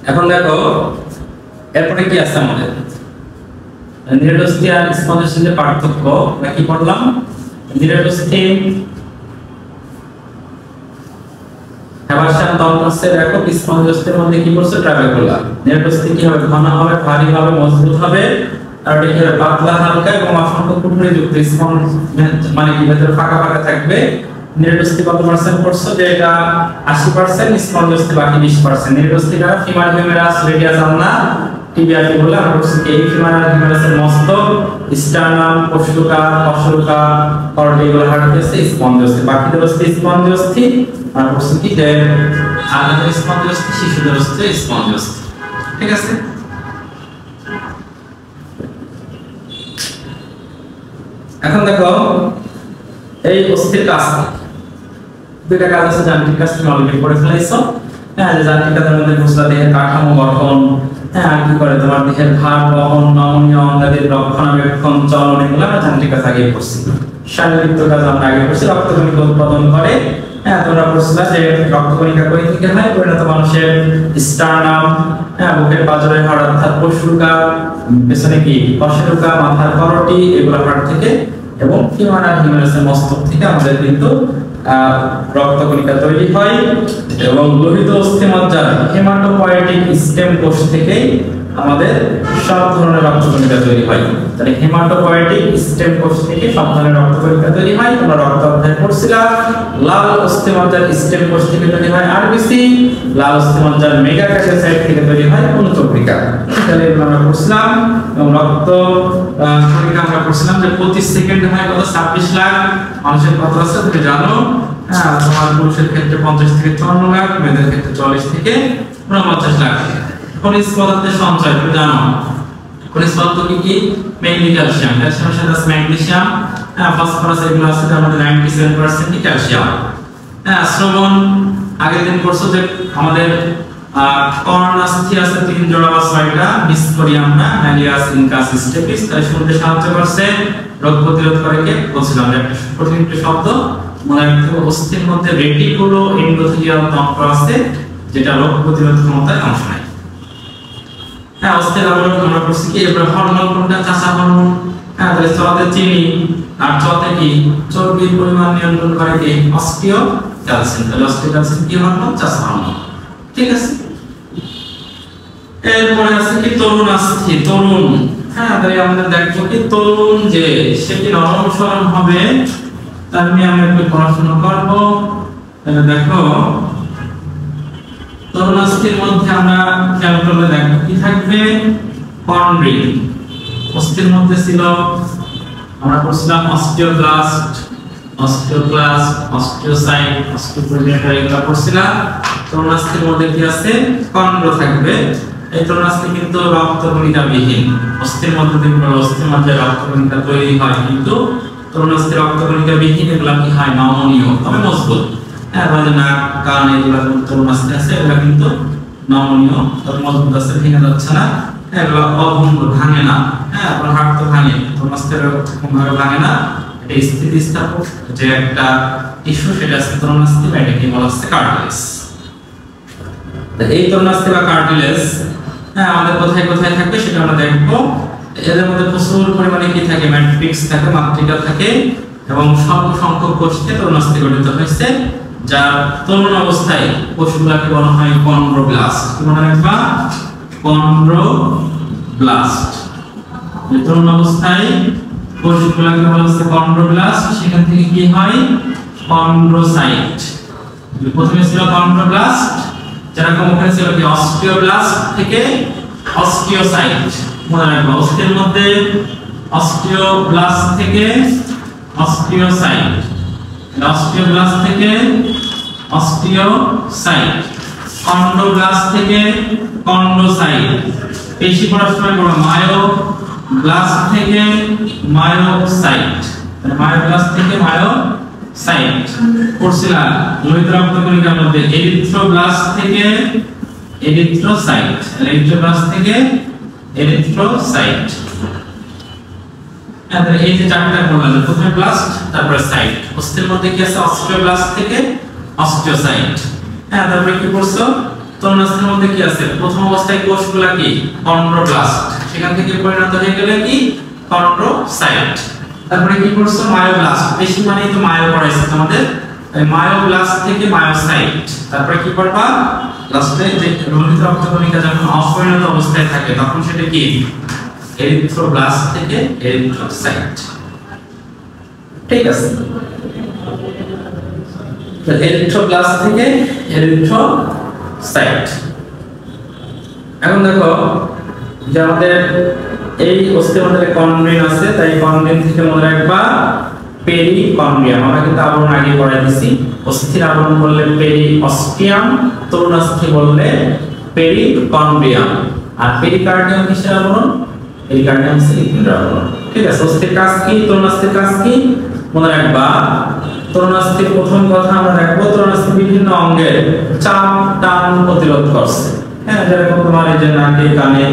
এখন দেখো এরপরে কি আছে আমাদের নিউরোস্টি আর স্পঞ্জের যে পার্থক্য আমরা কি পড়লাম নিউরোস্টি হ্যাভারশান দমনসের একক স্পঞ্জের মধ্যে কি করছে ট্রাবেকুলার নিউরোস্টি কি হবে ঘন হবে ভারী হবে মজবুত হবে আর এটা পাতলা হালকা এবং অসংখ্য কুঠুরি যুক্ত স্পঞ্জ মানে কি ভেতরে ফাঁকা ফাঁকা থাকবে নিউরোস্টি কত পার্সেন্ট করছে যে এটা 80% স্পঞ্জের বাকি 20% নিউরোস্টিটা ফিমার হিউমেরাস রেডিয়াস আলনা টিবিয়া কি বলে আমরা বলছি এই ফিমার হিউমেরাসের মস্তক স্টার্নাম পশুকা কশরুকা কর্টিকুলার হার্টেসে স্পঞ্জের বাকিদের হচ্ছে স্পঞ্জের আর বলছি কি যে আলাদা স্পঞ্জের শিশুদের হচ্ছে স্পঞ্জের ঠিক আছে এখন দেখো এই অস্থির কাজ দুইটা কাজ আছে যান্ত্রিক কাজ তুমি অলরেডি পড়ে ফেলাইছো হ্যাঁ যে যান্ত্রিক কাজের মধ্যে বুঝলা দেহের কাঠামো গঠন হ্যাঁ আর কি করে তোমার দেহের ভার বহন নমনীয় অঙ্গাদের রক্ষণাবেক্ষণ চলন এগুলো আমরা যান্ত্রিক কাজ আগে পড়ছি শারীরিক কাজ আমরা আগে পড়ছি রক্তকণিকা উৎপাদন করে হ্যাঁ তোমরা পড়ছিলা যে রক্তকণিকা কই থেকে হয় পরিণত মানুষের স্টার্নাম হ্যাঁ বুকের পাঁজরের হাড় অর্থাৎ পশুরকা পেছনে কি কশেরুকা মাথার করটি এগুলো হাড় থেকে এবং ফিমার আর হিউমেরাসের মস্তক থেকে আমাদের কিন্তু রক্তকণিকা তৈরি হয় এবং লোহিত অস্থিমজ্জার হেমাটোপয়েটিক স্টেম কোষ থেকে আমাদের সব ধরনের রক্তকণিকা তৈরি হয় তাহলে হেমাটোপয়েটিক স্টেম কোষ থেকে সব ধরনের রক্তকণিকা তৈরি হয় তোমরা রক্ত অধ্যায় পড়ছিলা লাল অস্থিমজ্জার স্টেম কোষ থেকে তৈরি হয় আরবিসি লাল অস্থিমজ্জার মেগাকার্ডিওসাইট থেকে তৈরি হয় অনুচক্রিকা তাহলে আমরা পড়ছিলাম এবং রক্ত কণিকা আমরা পড়ছিলাম যে প্রতি সেকেন্ডে হয় কত 26 লাখ মানুষের কত আছে তুমি জানো হ্যাঁ তোমার পুরুষের ক্ষেত্রে 50 থেকে 54 লাখ মেয়েদের ক্ষেত্রে 40 থেকে 49 লাখ খনিজ পদার্থের সঞ্চয় তুমি জানো খনিজ পদার্থ কি কি মেইনলি ক্যালসিয়াম ক্যালসিয়ামের সাথে আছে ম্যাগনেসিয়াম হ্যাঁ ফসফরাস এগুলো আছে তার মধ্যে 97% কি ক্যালসিয়াম হ্যাঁ শ্রবণ আগের দিন কোর্সে যে আমাদের কর্নাস্থি আছে 3 জোড়া বা 6টা মিস করি আমরা ম্যালিয়াস ইনকাস স্টেপিস তাই শুনতে সাহায্য করছে রোগ প্রতিরোধ করে কে বলছিলাম একটা কঠিন একটা শব্দ মনে রাখতে হবে অস্থির মধ্যে রেটিকুলো এন্ডোথেলিয়াল তন্ত্র আছে যেটা রোগ প্রতিরোধ ক্ষমতায় অংশ নেয় হ্যাঁ অস্থির আমরা বলছি কি এবার হরমোন কোনটা চাষা হরমোন হ্যাঁ তাহলে চতে চিনি আর চতে কি চর্বির পরিমাণ নিয়ন্ত্রণ করে কি অস্টিও ক্যালসিয়াম তাহলে অস্টিও ক্যালসিয়াম কি হরমোন চাষা হরমোন ঠিক আছে এরপরে আছে কি তরুণাস্থি তরুণ হ্যাঁ তাহলে আমরা দেখবো কি তরুণ যে সেটি নরম সরম হবে তার নিয়ে আমরা একটু পড়াশোনা করব তাহলে দেখো তরুণাস্থির মধ্যে আমরা খেয়াল করলে দেখো কি থাকবে কন্ড্রিল অস্থির মধ্যে ছিল আমরা পড়ছিলাম অস্টিওব্লাস্ট অস্টিওসাইট অস্টিওপ্রোজেনিটর এগুলো পড়ছিলাম তরুণাস্থির মধ্যে কি আছে কন্ড্র থাকবে এই তরুণাস্থি কিন্তু রক্তকণিকা বিহীন অস্থির মধ্যে দেখবে অস্থির মধ্যে রক্তকণিকা তৈরি হয় কিন্তু তরুণাস্থি রক্তকণিকা বিহীন এগুলো কি হয় নমনীয় তবে মজবুত হ্যাঁ মানে নাক কান এগুলো তরুণাস্থি আছে এগুলো কিন্তু নমনীয় তবে মজবুত আছে ভেঙে যাচ্ছে না এগুলো অভঙ্গ ভাঙে না হ্যাঁ আপনার হাড় তো ভাঙে তরুণাস্থি কোনোভাবে ভাঙে না এটা স্থিতিস্থাপক যে একটা টিস্যু সেটা আছে তরুণাস্থি বা এটাকে বলা হচ্ছে কার্টিলেজ এই তরুণাস্থি বা কার্টিলেজ হ্যাঁ আমাদের কোথায় কোথায় থাকবে সেটা আমরা দেখবো এদের মধ্যে প্রচুর পরিমাণে কি থাকে ম্যাট্রিক্স থাকে মাতৃকা থাকে এবং স্বল্প সংখ্যক কোষ থেকে তরুণাস্থি গঠিত হয়েছে যা তরুণ অবস্থায় কোষগুলোকে বলা হয় কন্ড্রোব্লাস্ট কি মনে রাখবা কন্ড্রোব্লাস্ট তরুণ অবস্থায় কোষগুলোকে বলা হচ্ছে কন্ড্রোব্লাস্ট সেখান থেকে কি হয় কন্ড্রোসাইট প্রথমে ছিল কন্ড্রোব্লাস্ট যেরকম ওখানে ছিল কি অস্টিওব্লাস্ট থেকে অস্টিওসাইট মনে রাখবা অস্থির মধ্যে অস্টিওব্লাস্ট থেকে অস্টিওসাইট অস্টিওব্লাস্ট থেকে অস্টিওসাইট কন্ড্রোব্লাস্ট থেকে কন্ড্রোসাইট পেশি পড়ার সময় বড় মায়োব্লাস্ট থেকে মায়োসাইট মায়োব্লাস্ট থেকে মায়োসাইট পড়ছিলা লোহিত রক্তকণিকার মধ্যে এরিথ্রোব্লাস্ট থেকে এরিথ্রোসাইট এরিথ্রোব্লাস্ট থেকে এরিথ্রোসাইট তাহলে এই যে চারটা বললাম প্রথমে ব্লাস্ট তারপরে সাইট অস্থির মধ্যে কি আছে অস্টিওব্লাস্ট থেকে অস্টিওসাইট হ্যাঁ তারপরে কি করছো তরুণাস্থির মধ্যে কি আছে? প্রথম অবস্থায় কোষগুলা কি কন্ড্রোপ্লাস্ট, সেখান থেকে পরিণত হয়ে গেলে কি কন্ড্রোসাইট। তারপরে কি করছো? মায়োব্লাস্ট, বেশি মানে তো মায়ো পড়াইছে তোমাদের, এই মায়োব্লাস্ট থেকে মায়োসাইট। তারপরে কি করবা? লাস্টে যে লোহিত রক্তকণিকা যখন অপরিণত অবস্থায় থাকে তখন সেটা কি এরিথ্রোব্লাস্ট থেকে এরিথ্রোসাইট। ঠিক আছে, তো এরিথ্রোব্লাস্ট থেকে এরিথ্রোসাইট। এখন দেখো যে আমাদের এই অস্থিমজ্জায় কন্ড্রিন আছে, তাই কন্ড্রিন থেকে মনে রাখবা পেরিকন্ড্রিয়াম। আমরা কিন্তু আবরণ আগে পড়াই দিছি, অস্থির আবরণ বললে পেরিঅস্টিয়াম, তরুণাস্থি বললে পেরিকন্ড্রিয়াম। আর পেরিকার্ডিয়াম কিসের আবরণ? পেরিকার্ডিয়াম লিপিডের আবরণ। ঠিক আছে, অস্থির কাজ কি, তরুণাস্থির কাজ কি মনে রাখবা। তরুণাস্থির প্রথম কথা আমরা রাখবো, তরুণাস্থি বিভিন্ন অঙ্গের চাপ টান প্রতিরোধ করছে। হ্যাঁ, যেরকম তোমার এই যে নাকে কানে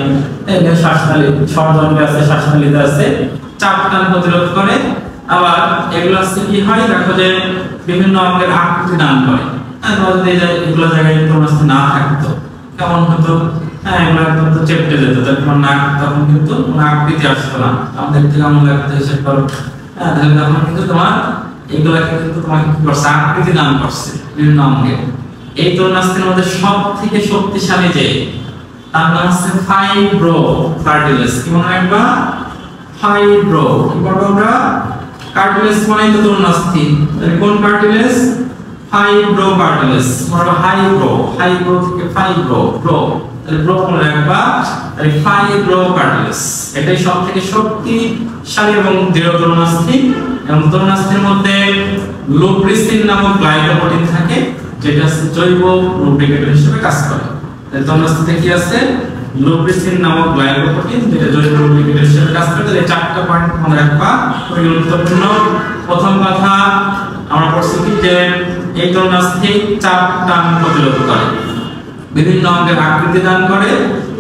শ্বাসনালী সরজমে আছে, শ্বাসনালীতে আছে, চাপ টান প্রতিরোধ করে। আবার এগুলো আছে কি হয়, দেখো যে বিভিন্ন অঙ্গের আকৃতি দান করে। যদি এগুলো জায়গায় তরুণাস্থি না থাকতো কেমন হতো? হ্যাঁ, এগুলো একদম তো চেপটে যেত, তোমার নাক তখন কিন্তু আকৃতি আসতো না, আমাদের থেকে কেমন লাগতো হিসেব করো। হ্যাঁ, তাহলে তখন কিন্তু তোমার এগুলাকে কিন্তু তোমাকে কি করছে? আকৃতি দান করছে বিভিন্ন অঙ্গে। এই তরুণাস্থির মধ্যে সব থেকে শক্তিশালী যে, তার নাম হচ্ছে ফাইব্রো কার্টিলেজ। কি মনে রাখবা? ফাইব্রো। কি বলবো আমরা? কার্টিলেজ মানে তো তরুণাস্থি, তাহলে কোন কার্টিলেজ? Fibro cartilage. মানে হাইব্রো, হাইব্রো থেকে ফাইব্রো, ব্রো, তাহলে ব্রো মনে রাখবা। তাহলে ফাইব্রো কার্টিলেজ এটাই সব থেকে শক্তিশালী এবং দৃঢ় তরুণাস্থি। এবং তরুণাস্থির মধ্যে লুব্রিসিন নামক গ্লাইকোপ্রোটিন থাকে, যেটা জৈব লুব্রিকেটর হিসেবে কাজ করে। তাহলে তরুণাস্থিতে কি আছে? লুব্রিসিন নামক গ্লাইকোপ্রোটিন, যেটা জৈব লুব্রিকেটর হিসেবে কাজ করে। তাহলে চারটা পয়েন্ট মনে রাখবা, খুবই গুরুত্বপূর্ণ। প্রথম কথা আমরা পড়ছি কি যে এই তরুণাস্থি চাপ টান প্রতিরোধ করে, বিভিন্ন অঙ্গের আকৃতি দান করে।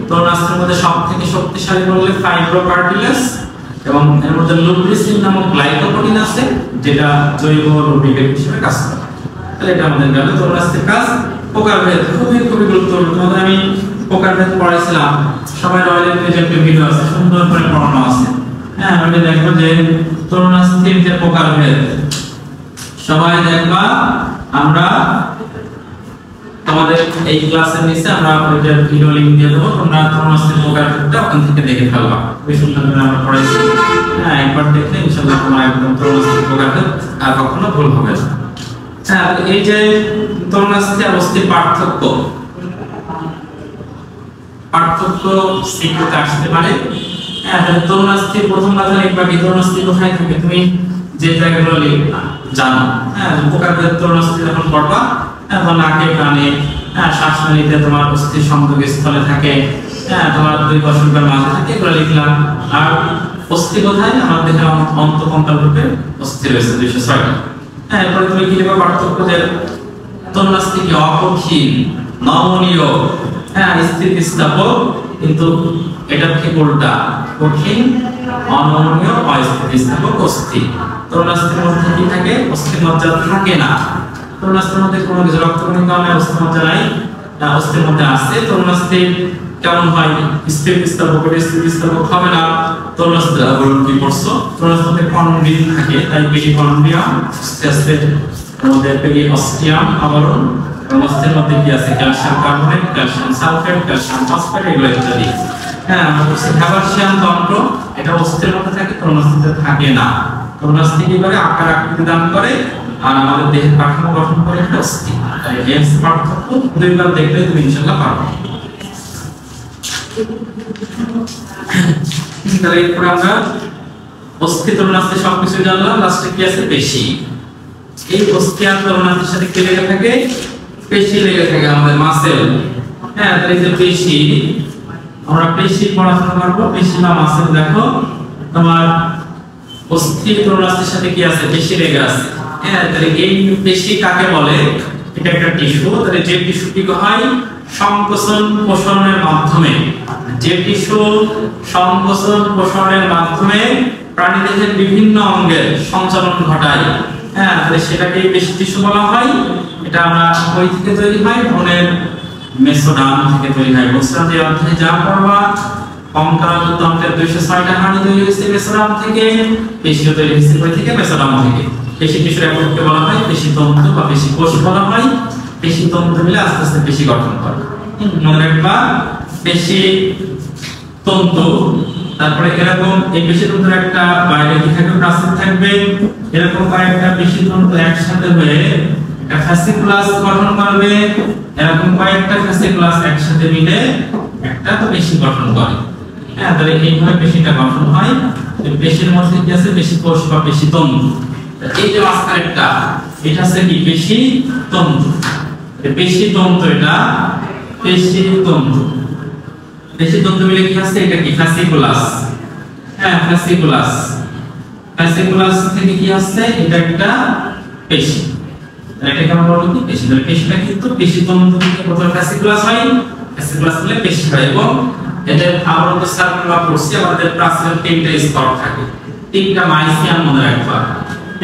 তরুণাস্থির মধ্যে সবথেকে শক্তিশালী বললে ফাইব্রো কার্টিলেজ, এবং এর মধ্যে লুব্রিসিন নামক গ্লাইকোপ্রোটিন আছে, যেটা জৈব লুব্রিকেট হিসেবে কাজ করে। তাহলে এটা আমাদের গেল তরুণাস্থির কাজ। প্রকারভেদ খুবই গুরুত্বপূর্ণ। তোমাদের আমি প্রকারভেদ পড়াইছিলাম, সবাই রয়্যাল পেজেন্টের ভিডিও আছে, সুন্দর করে পড়ানো আছে। হ্যাঁ, আমি দেখবো যে তরুণাস্থির যে প্রকারভেদ সবাই দেখবা। আমরা তোমাদের এই ক্লাসের নিচে আমরা ওইটা ভিডিও লিংক দিয়ে দেবো, তোমরা তরুণাস্থির প্রকারভেদটা ওখান থেকে দেখে ফেলবা। খুবই সুন্দর করে আমরা পড়াইছি। হ্যাঁ, একবার দেখলে ইনশাআল্লাহ তোমার একদম তরুণাস্থির প্রকারভেদ আর কখনো ভুল হবে না। হ্যাঁ, এই যে তরুণাস্থি আর অস্থির পার্থক্য সিকিউতে আসতে পারে। হ্যাঁ, তরুণাস্থির প্রথম কথা লিখবা কি, তরুণাস্থি কোথায় থাকে তুমি যে জায়গাগুলো জানো। হ্যাঁ, প্রকারভেদ তরুণাস্থি যখন পড়বা, এখন নাকে কানে, হ্যাঁ, শ্বাসনালীতে তোমার অস্থির সংযোগ স্থলে থাকে। হ্যাঁ, তোমার দুই কর্ষকের মাঝে থাকে, এগুলো লিখলাম। আর অস্থি কোথায়? আমার দেহে অন্তঃকঙ্কাল রূপে অস্থি রয়েছে 206টা। হ্যাঁ, এরপরে তুমি কি লিখবা? পার্থক্য যে তরুণাস্থি কি অকঠিন, নমনীয়, হ্যাঁ, স্থিতিস্থাপক, কিন্তু এটা ঠিক উল্টা, কঠিন, অনমনীয়, অস্থিতিস্থাপক, অস্থির। তরুণাস্থির মধ্যে কি থাকে? অস্থিমজ্জা থাকে না। তরুণাস্থির মধ্যে কোনো কিছু রক্তকণিকা নাই, অস্থিমজ্জা নাই, অস্থির মধ্যে আছে। তরুণাস্থি কেমন হয়? স্থিতিস্থাপক, স্থিতিস্থাপক হবে না। তরুণাস্থির আবরণ কি পড়ছো? তরুণাস্থিতে কন্ড্রিন থাকে, তাই পেরিকন্ড্রিয়াম, আস্তে মধ্যে পেরিঅস্টিয়াম আবরণ। অস্থির মধ্যে কি আছে? Calcium carbonate, calcium sulphate, calcium phosphate, এগুলো ইত্যাদি। হ্যাঁ, আমরা বলছি হ্যাবারশিয়াম তন্ত্র, এটা অস্থির মধ্যে থাকে, তরুণাস্থিতে থাকে না। তরুণাস্থি কি করে? আকার আকৃতি দান করে আর আমাদের দেহের কাঠামো গঠন করে অস্থি। তাই এর পার্থক্য দুইবার দেখলে তুমি ইনশাআল্লাহ পারবে। তাহলে এরপরে আমরা অস্থি তরুণাস্থি সবকিছু জানলাম। লাস্টে কি আছে? পেশি। এই অস্থি আর তরুণাস্থির সাথে কি লেগে থাকে? পেশি লেগে থাকে, আমাদের মাসেল। হ্যাঁ, তাহলে এই যে পেশি, আমরা পেশি পড়াশোনা করব। পেশি বা মাসেল দেখো তোমার অস্থি তরুণাস্থির সাথে কি আছে? পেশি লেগে আছে। হ্যাঁ, তাহলে এই পেশি কাকে বলে? এটা একটা টিস্যু। তাহলে যে টিস্যুটি হয় সংকোচন পোষণের মাধ্যমে, যে টিস্যু সংকোচন পোষণের মাধ্যমে প্রাণীদেহের বিভিন্ন অঙ্গের সঞ্চালন ঘটায়, হ্যাঁ, তাহলে সেটাকে পেশি টিস্যু বলা হয়। এটা আমরা কই থেকে তৈরি হয়? ভ্রূণের মেসোডার্ম থেকে তৈরি হয়। বলছিলাম যে অধ্যায়ে যা পড়বা কঙ্কালযুক্ত অঙ্কের 206টা হাড় তৈরি হয়েছে মেসোডার্ম থেকে, পেশিও তৈরি হয়েছে কই থেকে? মেসোডার্ম থেকে। পেশি টিস্যুর একককে বলা হয় পেশি তন্তু বা পেশি কোষ বলা হয়। পেশি তন্তু মিলে আস্তে আস্তে পেশি গঠন করে। মনে রাখবা পেশি তন্তু, তারপরে এরকম এই পেশি তন্তুর একটা বাইরে কি থাকবে? প্রাচীর থাকবে। এরকম কয়েকটা পেশি তন্তু একসাথে হয়ে একটা ফ্যাসিকুলাস গঠন করবে। এরকম কয়েকটা ফ্যাসিকুলাস একসাথে মিলে একটা তো পেশি গঠন করে। হ্যাঁ, তাহলে এইভাবে পেশিটা গঠন হয়। পেশির মধ্যে কি আছে? পেশি কোষ বা পেশি তন্তু। এই যে মাঝখানেরটা এটা হচ্ছে কি? পেশি তন্তু। পেশি তন্তু, এটা পেশি তন্তু। পেশি তন্তু মিলে কি আছে? এটা কি? ফ্যাসিকুলাস। হ্যাঁ, ফ্যাসিকুলাস। ফ্যাসিকুলাস থেকে কি আসছে? এটা একটা পেশি। এটাকে আমরা বলবো কি? পেশি। তাহলে পেশিটা কিন্তু পেশি তন্তু থেকে প্রথমে ফ্যাসিকুলাস হয়, ফ্যাসিকুলাস হলে পেশি হয় এবং এদের আবরণ সার্কুলার পড়ছি আমাদের প্রাচীরের তিনটা স্তর থাকে, তিনটা মাইসিয়াম মনে রাখবা।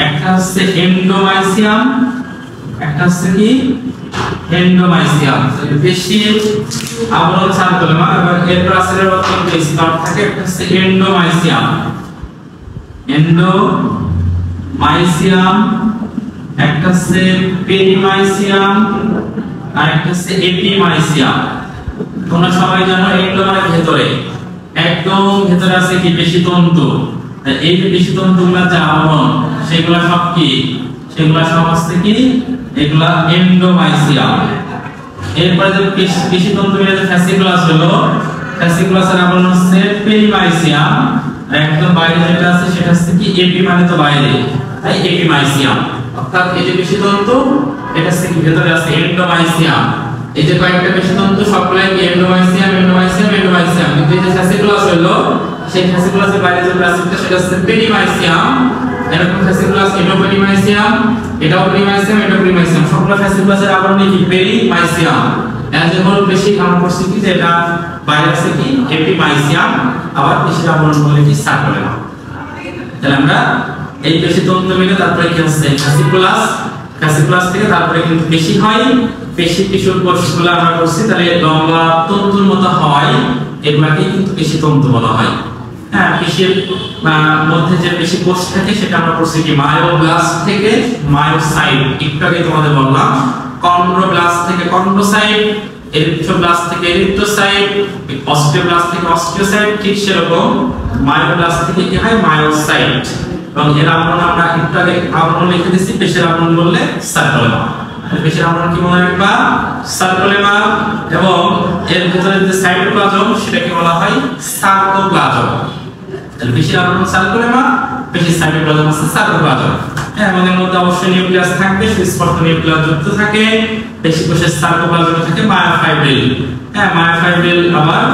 একটা হচ্ছে এন্ডোমাইসিয়াম, একটা হচ্ছে কি? এন্ডোমাইসিয়াম। তাহলে পেশির আবরণ সার্কুলার এবং এর প্রাচীরের তিনটা স্তর থাকে। একটা হচ্ছে এন্ডোমাইসিয়াম, এন্ডোমাইসিয়াম, একটা হচ্ছে পেরিমাইসিয়াম আর একটা হচ্ছে এপিমাইসিয়াম। তোমরা সবাই জানো এন্ডো মানে ভেতরে, একদম ভেতরে আছে কি? পেশি তন্তু। এই যে পেশি তন্তুগুলোর যে আবরণ সেগুলো সব কি? সেগুলো সব আছে কি? এগুলা এন্ডোমাইসিয়াম। এরপরে যে পেশি তন্তু মিলে যে ফ্যাসিকুলাস হলো, ফ্যাসিকুলাসের আবরণ হচ্ছে পেরিমাইসিয়াম। আর একদম বাইরে যেটা আছে সেটা হচ্ছে কি? এপি মানে তো বাইরে, তাই এপিমাইসিয়াম। অর্থাৎ এই যে পেশি তন্তু এটা হচ্ছে কি? ভেতরে আছে এন্ডোমাইসিয়াম। এই যে কয়েকটা পেশি তন্তু সবগুলাই কি? এন্ডোমাইসিয়াম, এন্ডোমাইসিয়াম, এন্ডোমাইসিয়াম। কিন্তু এই যে ফ্যাসিকুলাস হলো, সেই ফ্যাসিকুলাসের বাইরে যে প্লাস্টিকটা সেটা হচ্ছে পেরিমাইসিয়াম। এরকম ফ্যাসিকুলাস এন্ডোপেরিমাইসিয়াম, এটাও পেরিমাইসিয়াম, এটাও পেরিমাইসিয়াম। সবগুলো ফ্যাসিকুলাসের আবরণে কি? পেরিমাইসিয়াম। এর যে হলো পেশি আমরা করছি কি? যে এটা বাইরে আছে কি? এপিমাইসিয়াম। আবার পেশির আবরণ বলে কি? সার্কুলার। তাহলে আমরা এই পেশি তন্তু মিলে তারপরে কি হচ্ছে? ফ্যাসিকুলাস। ফ্যাসিকুলাস থেকে তারপরে কিন্তু পেশি হয়। পেশি টিস্যুর কোষগুলো আমরা করছি, তাহলে লম্বা তন্তুর মতো হয়, এগুলাকে কিন্তু পেশি তন্তু বলা হয়। হ্যাঁ, পেশির মধ্যে যে পেশি কোষ থাকে সেটা আমরা করছি কি? মায়োব্লাস্ট থেকে মায়োসাইট। একটু আগে তোমাদের বললাম কন্ড্রোব্লাস্ট থেকে কন্ড্রোসাইট, এরিথ্রোব্লাস্ট থেকে এরিথ্রোসাইট, অস্টিওব্লাস্ট থেকে অস্টিওসাইট। ঠিক সেরকম মায়োব্লাস্ট থেকে কি হয়? মায়োসাইট। এবং এর আবরণ আমরা একটু আগে আবরণ লিখে দিয়েছি, পেশির আবরণ বললে সার্কুলেমা। পেশির আবরণ কি মনে রাখবা? সার্কুলেমা। এবং এর ভিতরে যে সাইটোপ্লাজম সেটাকে বলা হয় সার্কোপ্লাজম। তাহলে পেশির আবরণ সার্কুলেমা, পেশির সাইটোপ্লাজম আছে সার্কোপ্লাজম। হ্যাঁ, আমাদের মধ্যে অবশ্যই নিউক্লিয়াস থাকবে, সুস্পষ্ট নিউক্লিয়াস যুক্ত থাকে। পেশি কোষের সার্কোপ্লাজমে থাকে মায়োফাইব্রিল। হ্যাঁ, মায়োফাইব্রিল আবার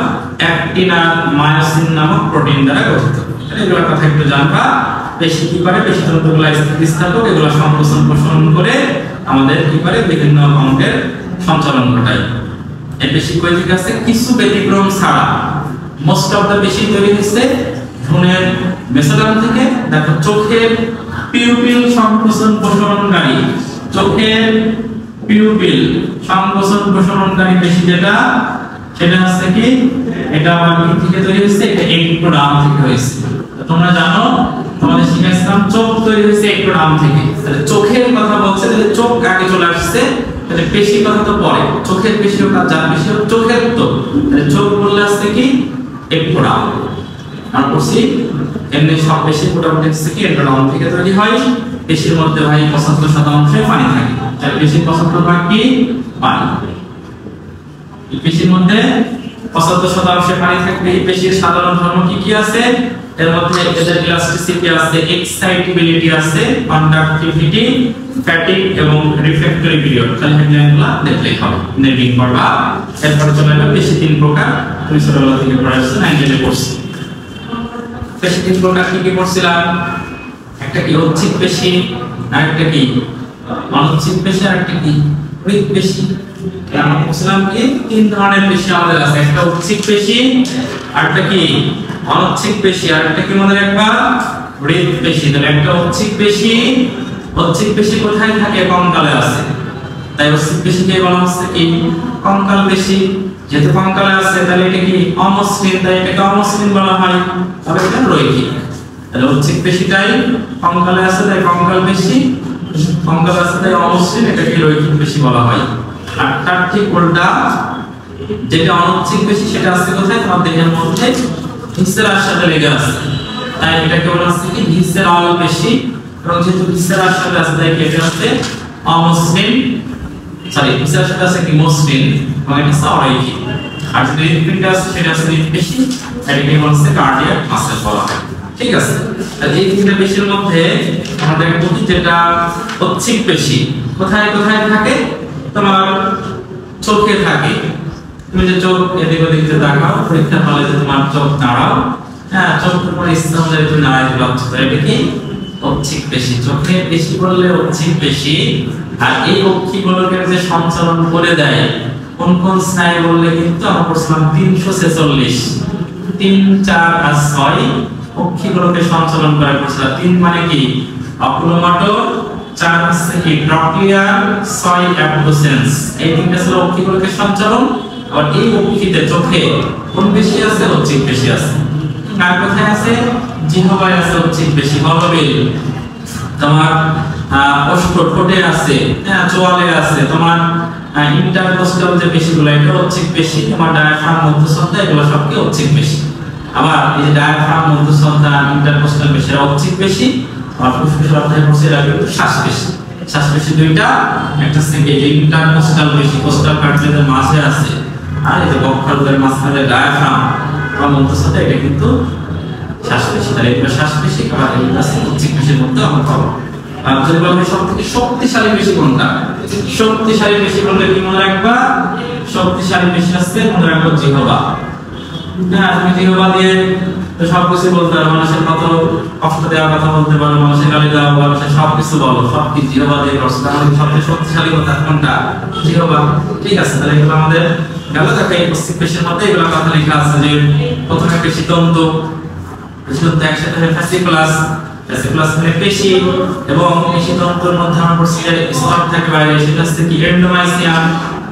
অ্যাক্টিন আর মায়োসিন নামক প্রোটিন দ্বারা গঠিত। এগুলোর কথা একটু জানবা। পেশি কি করে? পেশি তন্তুগুলো স্থিতিস্থাপক, এগুলো সংকোচন প্রসারণ করে আমাদের কি করে? বিভিন্ন অঙ্গের সঞ্চালন ঘটায়। এই পেশি কই থেকে আছে? কিছু ব্যতিক্রম ছাড়া মোস্ট অফ দা পেশি তৈরি হয়েছে ভ্রূণের মেসোডার্ম থেকে। দেখো চোখের পিউপিল সংকোচন প্রসারণকারী, চোখের পিউপিল সংকোচন প্রসারণকারী পেশি যেটা, সেটা হচ্ছে কি? এটা আমার কি থেকে তৈরি হয়েছে? এটা এক্টোডার্ম থেকে হয়েছে। তোমরা জানো তোমাদের শিখাইছিলাম চোখ তৈরি হয়েছে এক্টোডার্ম থেকে। তাহলে চোখের কথা বলছে, তাহলে চোখ আগে চলে আসছে, তাহলে পেশির কথা তো পরে। চোখের পেশিও কাজ, যার পেশি চোখের তো, তাহলে চোখ বললে আসছে কি? এক্টোডার্ম। আর বলছি এমনি সব পেশি মোটামুটি হচ্ছে কি? এক্টোডার্ম থেকে তৈরি হয়। পেশির মধ্যে ভাই 75% পানি থাকে। তাহলে পেশির 75% কি? পানি। পেশির মধ্যে 75% পানি থাকবে। এই পেশির সাধারণ ধর্ম কি কি আছে? এর মধ্যে এদের ইলাস্টিসিটি আছে, এক্সাইটেবিলিটি আছে, কন্ডাক্টিভিটি, ফ্যাটিগ এবং রিফ্র্যাক্টরি পিরিয়ড। তাহলে হেডলাইনগুলো দেখলেই হবে, নেটিং করবা। এরপর চলে যাবে পেশি তিন প্রকার। তুমি ছোটবেলা থেকে পড়ে আসছো, 9 এ পড়ছি। পেশি তিন প্রকার কি কি পড়ছিলাম? একটা কি? ঐচ্ছিক পেশি, আরেকটা কি? অনৈচ্ছিক পেশি, আরেকটা কি? হৃৎপেশি। আমরা বলছিলাম কি? তিন ধরনের পেশি আমাদের আছে, একটা ঐচ্ছিক পেশি, আরেকটা কি? অনৈচ্ছিক পেশি, আরেকটা কি মনে রাখবা? হৃৎপেশি। তাহলে একটা ঐচ্ছিক পেশি, ঐচ্ছিক পেশি কোথায় থাকে? কঙ্কালে আছে। তাই ঐচ্ছিক পেশিকে বলা হচ্ছে কি? কঙ্কাল পেশি, যেহেতু কঙ্কালে আছে তাহলে এটা কি অমসৃণ, তাই এটাকে অমসৃণ বলা হয়, তবে এটা রৈখিক। তাহলে ঐচ্ছিক পেশিটাই কঙ্কালে আছে তাই কঙ্কাল পেশি, কঙ্কালে আছে তাই অমসৃণ, এটাকে রৈখিক পেশি বলা হয়। আর তার ঠিক উল্টা যেটা অনৈচ্ছিক পেশি সেটা আছে কোথায়, তোমার দেহের মধ্যে ভিসেরার সাথে লেগে আছে, তাই এটাকে বলা হচ্ছে কি ভিসেরাল পেশি। এবং যেহেতু ভিসেরার সাথে আছে তাই এটা হচ্ছে অমসৃণ, সরি ভিসেরার সাথে আছে কি মসৃণ, এবং এটা অরৈখিক। আর যেটা হৃৎপিণ্ডে আছে সেটা আছে হৃৎপেশি, এটাকে বলা হচ্ছে কার্ডিয়াক মাসেল বলা হয়। ঠিক আছে, তাহলে এই তিনটা পেশির মধ্যে আমাদের প্রতি যেটা ঐচ্ছিক পেশি কোথায় কোথায় থাকে, তোমার চোখে থাকে। তুমি যে চোখ এদিক ওদিক যে দেখাও, পরীক্ষা হলে যে তোমার চোখ নাড়াও, হ্যাঁ চোখের পরে ইসলাম যে তুমি নাড়াই দিলে হচ্ছে, এটা কি ঐচ্ছিক পেশি। চোখে পেশি বললে ঐচ্ছিক পেশি। আর এই অক্ষিগুলোকে যে সঞ্চালন করে দেয় কোন কোন স্নায়ু বললে কিন্তু আমরা পড়ছিলাম 346, 3, 4 আর 6 অক্ষিগুলোকে সঞ্চালন করে পড়ছিলাম। 3 মানে কি অকুলোমোটর, 4 হচ্ছে কি ট্রক্লিয়ার, 6 অ্যাবডুসেন্স। এই তিনটা ছিল অক্ষিগুলোকে সঞ্চালন। আর এই অক্ষিতে চোখে কোন পেশি আছে, ঐচ্ছিক পেশি আছে। আর কোথায় আছে, জিহ্বায় আছে ঐচ্ছিক পেশি, হলবিল তোমার ঠোঁটে আছে, হ্যাঁ চোয়ালে আছে, তোমার ইন্টারকোস্টাল যে পেশিগুলো এটা ঐচ্ছিক পেশি, তোমার ডায়াফ্রাম, মধ্যস্থতা এগুলো সব কি ঐচ্ছিক পেশি। আবার এই যে ডায়াফ্রাম, মধ্যস্থতা, ইন্টারকোস্টাল পেশি এরা ঐচ্ছিক পেশি। আর ফুসফুসের অধ্যায় পড়ছে এরা কিন্তু শ্বাসপেশি। শ্বাসপেশি দুইটা, একটা হচ্ছে কি ইন্টারকোস্টাল পেশি, কোস্টাল কার্টিলেজের মাঝে আছে, আর এই যে বক্ষালুদের মাঝখানে ডায়াফ্রাম বা মধ্যস্থতা এটা কিন্তু শ্বাসপেশি। তাহলে এটা শ্বাসপেশি, আবার এটা ঐচ্ছিক পেশির মধ্যে আমরা পাবো। আর যদি বলবে সবথেকে শক্তিশালী পেশি কোনটা, শক্তিশালী পেশি বললে কি মনে রাখবা, শক্তিশালী পেশি আছে মনে রাখবো জিহ্বা। হ্যাঁ তুমি জিহ্বা দিয়ে তো সবকিছু বলতে পারো, মানুষের কত কষ্ট দেওয়ার কথা বলতে পারো, মানুষের গালি দেওয়া, মানুষের সবকিছু বলো, সবকিছু জিহ্বা দিয়ে করছো। তাহলে সবচেয়ে শক্তিশালী কথা কোনটা, জিহ্বা। ঠিক আছে, তাহলে এগুলো আমাদের গেল। দেখো এই ঐচ্ছিক পেশির মধ্যে এগুলো কথা লেখা আছে যে প্রথমে পেশিতন্তু, পেশিতন্তু একসাথে ফ্যাসিকুলাস, ফ্যাসিকুলাস মানে পেশি, এবং পেশিতন্তুর মধ্যে আমরা পড়ছি যে স্তর থাকে বাইরে, সেটা হচ্ছে কি এন্ডোমাইসিয়াম।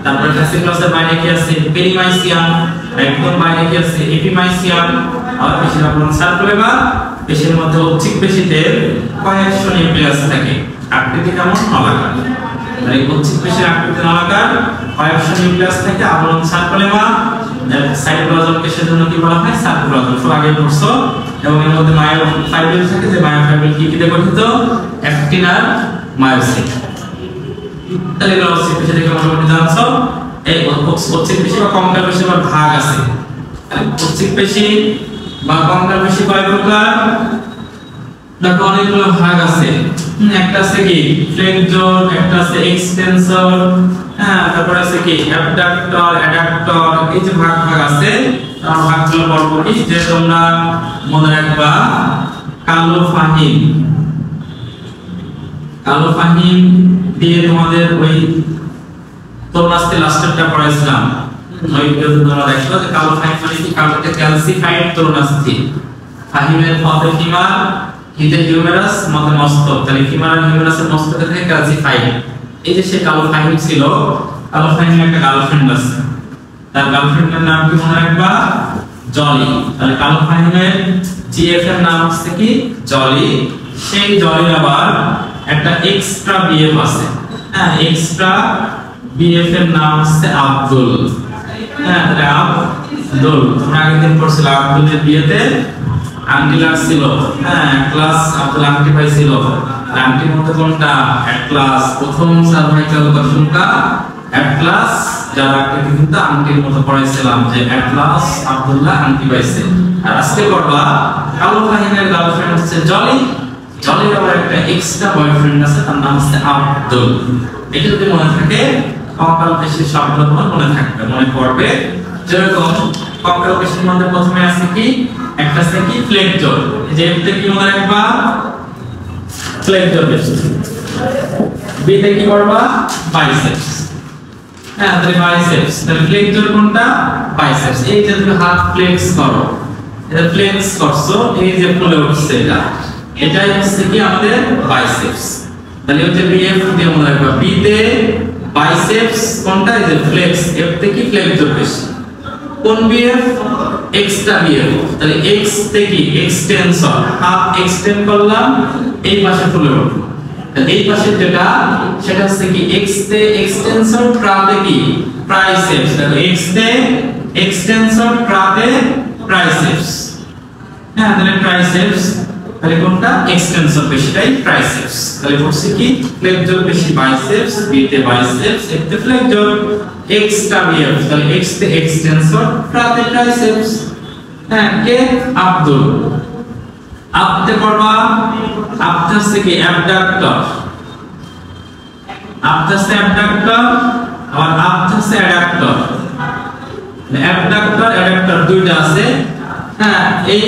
তারপরে ফ্যাসিকুলাসের বাইরে কি আছে, পেরিমাইসিয়াম। একদম বাইরে কি আছে, এপিমাইসিয়াম। আর পেশির আপন সার্কুলেমা। পেশির মধ্যে ঐচ্ছিক পেশিতে কয়েকশো নিউক্লিয়াস থাকে, আকৃতি কেমন, নলাকার। তাই ঐচ্ছিক পেশির আকৃতি নলাকার, কয়েকশো নিউক্লিয়াস থাকে, আবরণ সার্কুলেমা। সাইটোপ্লাজমকে সেজন্য কি বলা হয়, সার্কুলাজম, সব আগে পড়ছো। এবং এর মধ্যে মায়োফাইব্রিল থাকে, যে মায়োফাইব্রিল কি কি দিয়ে গঠিত, অ্যাক্টিন আর মায়োসিন। তাহলে এগুলো ঐচ্ছিক পেশি থেকে মোটামুটি জানছো। এই ঐচ্ছিক পেশি বা কঙ্কাল পেশি এর ভাগ আছে। ঐচ্ছিক পেশি বা কঙ্কাল পেশি কয় প্রকার, দেখো অনেকগুলো ভাগ আছে। একটা আছে কি ফ্লেক্সর, একটা আছে এক্সটেনসর, হ্যাঁ তারপর আছে কি অ্যাবডাক্টর, অ্যাডাক্টর। এই যে ভাগ ভাগ আছে, তার ভাগগুলো বলবো কি, যে তোমরা মনে রাখবা কালো ফাহিম, কালো ফাহিম দিয়ে তোমাদের ওই তরুণাস্থি লাস্টেরটা পড়াইছিলাম। ওই ভিডিওতে তোমরা দেখো যে কালো ফাহিম মানে কি, কালোতে ক্যালসিফাইড তরুণাস্থি। ফাহিমের ফতে ফিমার, হিতে হিউমেরাস, মতে মস্তক। তাহলে ফিমার আর হিউমেরাসের মস্তকে থাকে ক্যালসিফাইড। এই যে সে কালো ফাহিম ছিল, কালো ফাহিমের একটা গার্লফ্রেন্ড আছে, তার গার্লফ্রেন্ডের নাম কি মনে রাখবা, জলি। তাহলে কালো ফাহিমের জিএফ এর নাম হচ্ছে কি জলি। সেই জলির আবার একটা এক্সট্রা বিএফ আছে, হ্যাঁ এক্সট্রা বিএফ এর নাম হচ্ছে আব্দুল। হ্যাঁ তাহলে আব্দুল, তোমরা আগের দিন পড়ছিলে আব্দুলের বিয়েতে আংটি লাগছিল, হ্যাঁ ক্লাস আব্দুল আংটি পাইছিল। আংটির মধ্যে কোনটা, অ্যাটলাস, প্রথম সার্ভাইকাল গঠনটা অ্যাটলাস, যার আগে কিন্তু আংটির মতো পড়াইছিলাম যে অ্যাটলাস আব্দুল্লাহ আংটি পাইছে। আর আজকে পড়বা কালো ফাহিমের গার্লফ্রেন্ড হচ্ছে জলি। জলির আবার একটা এক্সট্রা বয়ফ্রেন্ড আছে, তার নাম হচ্ছে আব্দুল। এটা যদি মনে থাকে কঙ্কাল পেশির শব্দ তোমার মনে থাকবে, মনে পড়বে। যেরকম কঙ্কাল পেশির মধ্যে প্রথমে আছে কি, একটা আছে কি ফ্লেক্সর, যে এতে কি মনে রাখবা, ফ্লেক্সর পেশি। বিতে কি করবা, বাইসেপস। হ্যাঁ তাহলে বাইসেপস, তাহলে ফ্লেক্সর কোনটা, বাইসেপস। এই যে তুমি হাত ফ্লেক্স করো, এটা ফ্লেক্স করছো, এই যে ফুলে উঠছে এটা, এটাই হচ্ছে কি আমাদের বাইসেপস। তাহলে হচ্ছে বিএফ দিয়ে মনে রাখবা, বিতে বাইসেপস কোনটা? এই যে ফ্লেক্স, এফ থেকে ফ্লেক্সর বেশি। কোন বিএফ? Extra BF. তাহলে এক্স থেকে এক্সটেনসর, হাফ এক্সটেন্ড করলাম, এই পাশে তুলে উঠলো। তাহলে এই পাশে যেটা সেটা হচ্ছে কি এক্স তে এক্সটেনসর, ট্রাতে কি ট্রাইসেপস। তাহলে এক্স তে এক্সটেনসর, ট্রাতে ট্রাইসেপস। হ্যাঁ, তাহলে ট্রাইসেপস, তাহলে কোনটা? এক্সটেনসর বেশিটাই ট্রাইসেপস। তাহলে বলছি কি ফ্লেক্সর বেশি বাইসেপস, বি তে বাইসেপস, এফ তে ফ্লেক্সর, এক্সট্রা বিএফ। তাহলে এক্স তে এক্সটেনসর, ট্রাতে ট্রাইসেপস। হ্যাঁ, কে? আব্দুল। আপতে পড়বা, আপতে থেকে অ্যাবডাক্টর, আপতে থেকে অ্যাবডাক্টর, আর আপতে থেকে অ্যাডাক্টর। অ্যাবডাক্টর অ্যাডাক্টর দুইটা আছে। হ্যাঁ, এই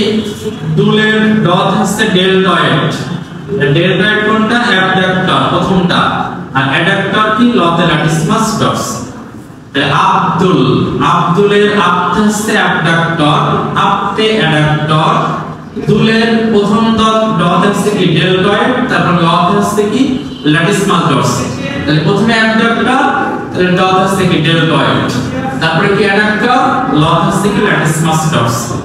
দুলের ডট হচ্ছে ডেলটয়েড। ডেলটয়েড কোনটা? অ্যাবডাক্টর প্রথমটা, আর অ্যাডাক্টর কি? লতে ল্যাটিসমাস ডরসাম। আব্দুল, আব্দুলের আপতে হচ্ছে অ্যাবডাক্টর, আপতে অ্যাডাক্টর। দুলের প্রথম ডট হচ্ছে কি ডেলটয়েড, তারপর লতে হচ্ছে কি ল্যাটিসমাস ডরসাম। তাহলে প্রথমে অ্যাবডাক্টর, তাহলে ডট হচ্ছে কি ডেলটয়েড, তারপরে কি অ্যাডাক্টর, লট হচ্ছে কি ল্যাটিসমাস ডরসাম।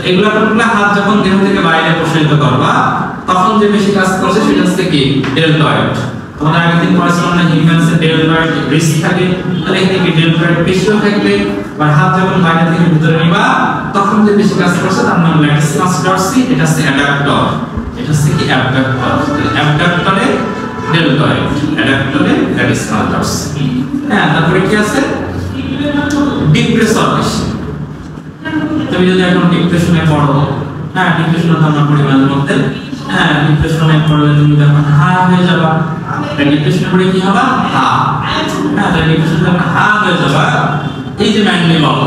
এগুলা করলে হাত যখন দেহ থেকে বাইরে প্রসারিত করবা তখন যে বেশি কাজ করছে সেটা হচ্ছে কি ডেলটয়েড। তোমরা আগে দিন পড়াছিলাম না হিউম্যানসের ডেলটয়েড বেশি থাকে, তাহলে এখানে কি ডেলটয়েড বেশিও থাকবে। আর হাত যখন বাইরে থেকে ভিতরে নিবা তখন যে বেশি কাজ করছে তার নাম ল্যাটিসমাস ডরসি, এটা হচ্ছে অ্যাডাক্টর, এটা হচ্ছে কি অ্যাবডাক্টর। অ্যাবডাক্টরে ডেলটয়েড, অ্যাডাক্টরে ল্যাটিসমাস ডরসি। হ্যাঁ, তারপরে কি আছে? ডিপ্রেসর বেশি। তুমি যদি এখন ডিপ্রেশনে পড়ো, হ্যাঁ ডিপ্রেশনে তো আমরা পড়ি মাঝে মধ্যে, হ্যাঁ ডিপ্রেশনে পড়লে তুমি যখন হা হয়ে যাবা, ডিপ্রেশনে পড়ে কি হবে? হা। হ্যাঁ, তাহলে ডিপ্রেশনে যখন হা হয়ে যাবা, এই যে ম্যান্ডিবল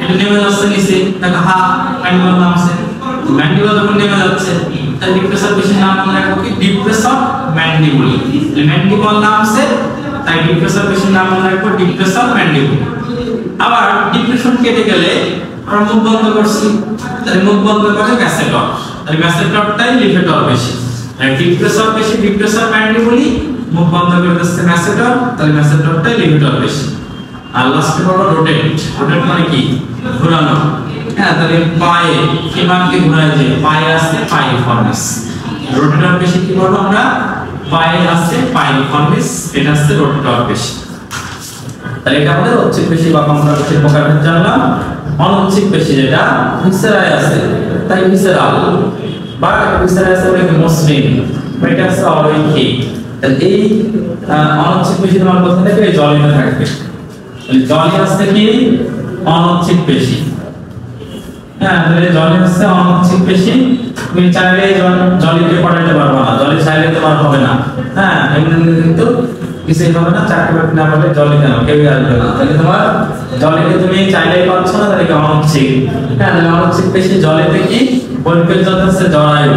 এটা নেমে যাচ্ছে নিচে, দেখো হা ম্যান্ডিবল নামছে, ম্যান্ডিবল যখন নেমে যাচ্ছে তাহলে ডিপ্রেসর বেশি নাম মনে রাখো কি ডিপ্রেসর ম্যান্ডিবুলি। ম্যান্ডিবল নামছে তাই ডিপ্রেসর বেশি নাম মনে রাখো ডিপ্রেসর ম্যান্ডিবুলি। আবার ডিপ্রেশন কেটে গেলে আমরা মুখ বন্ধ করছি, তাহলে মুখ বন্ধ করে ম্যাসেটর, তাহলে ম্যাসেটরটাই লিফেটর বেশি। তাহলে ডিপ্রেসর বেশি ডিপ্রেসর ম্যান্ডিবুলি, মুখ বন্ধ করে দিচ্ছে ম্যাসেটর, তাহলে ম্যাসেটরটাই লিফেটর বেশি। আর লাস্টে হলো রোটেট। রোটেট মানে কি? ঘোরানো। হ্যাঁ, তাহলে পায়ে ফিমারকে ঘোরায়, যে পায়ে আছে পাইরিফর্মিস, রোটেটর বেশি কি বলবো আমরা? পায়ে আছে পাইরিফর্মিস, এটা হচ্ছে রোটেটর বেশি। তাহলে এটা আমাদের ঐচ্ছিক পেশি বা কন্ট্রাকশন প্রকারভেদ জানলাম। অনৈচ্ছিক পেশি যেটা ভিসেরায় আছে তাই ভিসেরাল, বা ভিসেরায় আছে বলে মসৃণ, এটা হচ্ছে অরৈখিক। তাহলে এই অনৈচ্ছিক পেশি তোমার কোথা থেকে? জলিতে থাকবে। তাহলে জলি আছে কি অনৈচ্ছিক পেশি। হ্যাঁ, তাহলে জলি হচ্ছে অনৈচ্ছিক পেশি। তুমি চাইলে জলিকে পড়াইতে পারবে না, জলি চাইলে তোমার হবে না। হ্যাঁ, এমনি কিন্তু কিছুই হবে না, চাকরি বাকরি না হলে জলি কেন কেউই আসবে না। তাহলে তোমার জলিকে তুমি চাইলেই পাচ্ছ না, তাহলে অনৈচ্ছিক। হ্যাঁ, তাহলে অনৈচ্ছিক পেশি জলিতে কি বৈকল্য হচ্ছে জরায়ু।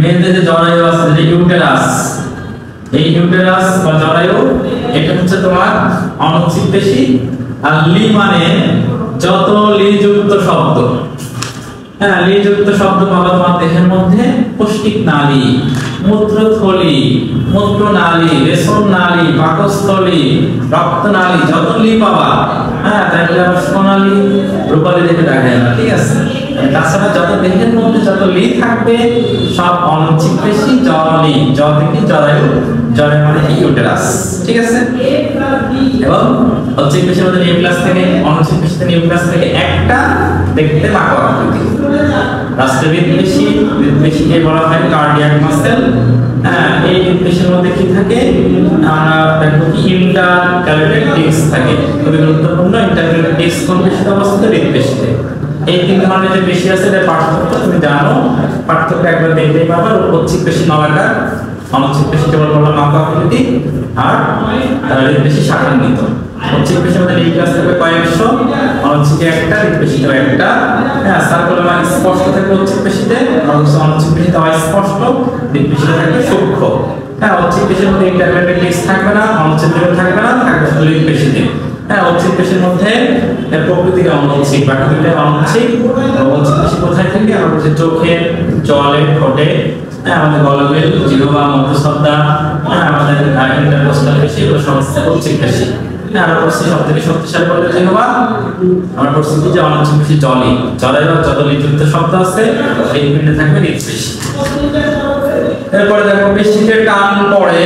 মেয়েদের যে জরায়ু আছে যে ইউটেরাস, এই ইউটেরাস বা জরায়ু এটা হচ্ছে তোমার অনৈচ্ছিক পেশি। আর লি মানে যত লিযুক্ত শব্দ, হ্যাঁ লিযুক্ত শব্দ পাবা তোমার দেহের মধ্যে পুষ্টিক নালী, মূত্রথলি, মূত্রনালী, রেশম নালী, পাকস্থলী, রক্তনালী, যত লি পাবা, হ্যাঁ তাহলে আবার সোনালী রূপালী দেখে দেখা যায় না, ঠিক আছে। তাছাড়া যত দেহের মধ্যে যত লি থাকবে সব অনৈচ্ছিক পেশি জলি, জ থেকে জরায়ু, জরায়ু মানে ইউটেরাস, ঠিক আছে। এবং ঐচ্ছিক পেশির মধ্যে নিউক্লিয়াস থেকে, অনৈচ্ছিক পেশিতে নিউক্লিয়াস থেকে একটা দেখতে বাঁকা আকৃতি। রাষ্ট্রীয় হৃদপেশি, হৃদপেশিকে বলা হয় কার্ডিয়াক মাসেল। হ্যাঁ, এই হৃদপেশির মধ্যে কি থাকে? আমরা দেখো কি ইন্টারক্যালেটেড ডিস্ক থাকে, খুবই গুরুত্বপূর্ণ। ইন্টারক্যালেটেড ডিস্ক কোন পেশিতে অবস্থিত? হৃদপেশিতে। এই তিন ধরনের যে পেশি আছে এর পার্থক্য তুমি জানো, পার্থক্য একবার দেখতেই পাবে। ঐচ্ছিক পেশি নলাকার, অনৈচ্ছিক পেশি কেবল বললাম বাঁকা আকৃতি, আর হৃদপেশি শাখান্বিত। ঐচ্ছিক পেশির মধ্যে নিউক্লিয়াস থাকবে কয়েকশো, অনৈচ্ছিকে একটা, হৃদপেশিতে একটা। হ্যাঁ, সার্কুলার মানে স্পষ্ট থাকবে ঐচ্ছিক পেশিতে, অনৈচ্ছিক পেশিতে অস্পষ্ট, হৃদপেশিতে থাকবে সূক্ষ্ম। হ্যাঁ, ঐচ্ছিক পেশির মধ্যে ইন্টারক্যালেটেড ডিস্ক থাকবে না, অনৈচ্ছিক থাকবে না, থাকবে শুধু হৃদপেশিতে। হ্যাঁ, ঐচ্ছিক পেশির মধ্যে প্রকৃতিটা অনৈচ্ছিক, বাকিটা অনৈচ্ছিক। ঐচ্ছিক পেশি কোথায় থাকে? আমাদের চোখে, জলে, ঠোঁটে, হ্যাঁ আমাদের গলবেল, জিহ্বা, মধ্যস্থতা, হ্যাঁ আমাদের ইন্টারকোস্টাল পেশি, এগুলো সমস্ত কর্তৃক পেশি। আমরা বলছি সব থেকে শক্তিশালী বলতে কি হবা, আমরা বলছি কি যে অনাচ্ছন্ন পেশি জলই, জলের যত লিপিযুক্ত শব্দ আছে এই পিণ্ডে থাকবে হৃৎপেশি। এরপরে দেখো পেশিতে টান পড়ে,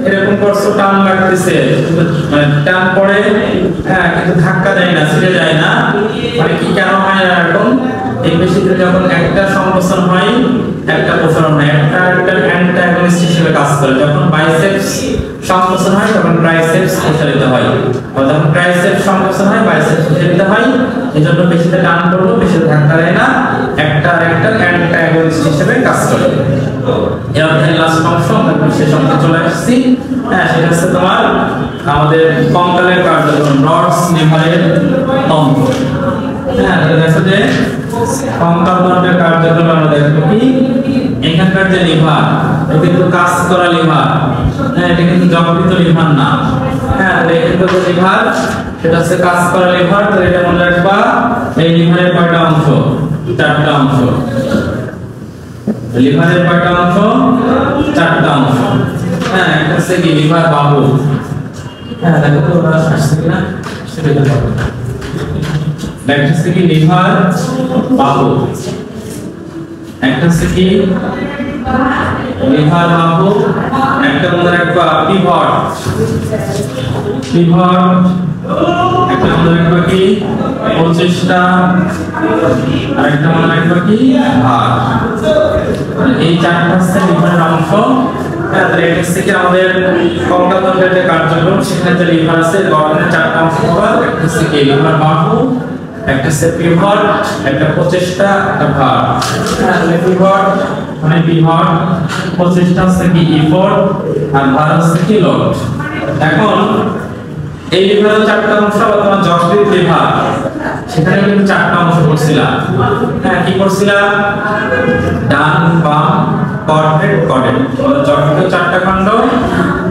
এরকম করছো টান লাগতেছে, টান পড়ে হ্যাঁ, কিন্তু ধাক্কা দেয় না, ছিঁড়ে যায় না, মানে কি কেন হয় না এরকম? এই পেশিতে যখন একটা সংকোচন হয় একটা প্রসারণ হয়, একটা অ্যান্টাগনিস্ট হিসেবে কাজ করে। যখন বাইসেপস সংকোচন হয় তখন ট্রাইসেপস প্রসারিত হয়, আর যখন ট্রাইসেপস সংকোচন হয় বাইসেপস প্রসারিত হয়। এজন্য পেশিতে টান পড়লো, পেশিতে ধাক্কা দেয় না, একটা অ্যান্টাগনিস্ট হিসেবে কাজ করে। এর অধ্যায়ের লাস্ট অংশ আমরা শেষ অংশে চলে আসছি। হ্যাঁ, সেটা হচ্ছে তোমার আমাদের কঙ্কালের কার্যক্রম, নর্ভস লিভারের তন্ত্র। হ্যাঁ, দেখো যে কঙ্কাল তন্ত্রের কার্যক্রম আমরা দেখবো কি, এখানকার যে লিভার এটা কিন্তু কাজ করা লিভার, হ্যাঁ, এটা কিন্তু যকৃত লিভার না। হ্যাঁ, এখানকার যে লিভার সেটা হচ্ছে কাজ করা লিভার। তো এটা মনে রাখবা, এই লিভারের কয়টা অংশ? চারটা অংশ। লিভারের কয়টা অংশ? চারটা অংশ। হ্যাঁ, এটা হচ্ছে কি লিভার বাহু। হ্যাঁ, দেখো তো ওরা আসছে কিনা সেটা দেখো। একটা হচ্ছে কি লিভার বাহু, একটা হচ্ছে কি লিভার বাহু, একটা মনে রাখবা পিভট, পিভট, একটা মনে রাখবা কি প্রচেষ্টা, আর একটা মনে রাখবা কি ভার। এই চারটা হচ্ছে লিভারের অংশ। এটা থেকে আমাদের কঙ্কাল তন্ত্রের যে কার্যক্রম, সেখানে যে লিভার আছে গঠনের চারটা অংশ পাবা। একটা হচ্ছে কি লিভার বাহু, একটা হচ্ছে পিভট, একটা প্রচেষ্টা, একটা ভার। পিভট মানে পিভট, প্রচেষ্টা হচ্ছে কি ইফোর্ট, আর ভার হচ্ছে কি লোড। এখন এই লিভারের চারটা অংশ, তোমার যকৃত লিভার সেখানে কিন্তু চারটা অংশ করছিলাম। হ্যাঁ, কি করছিলাম? ডান বাম কর্পোরেট কর্ডেট। যকৃতের চারটা খণ্ড,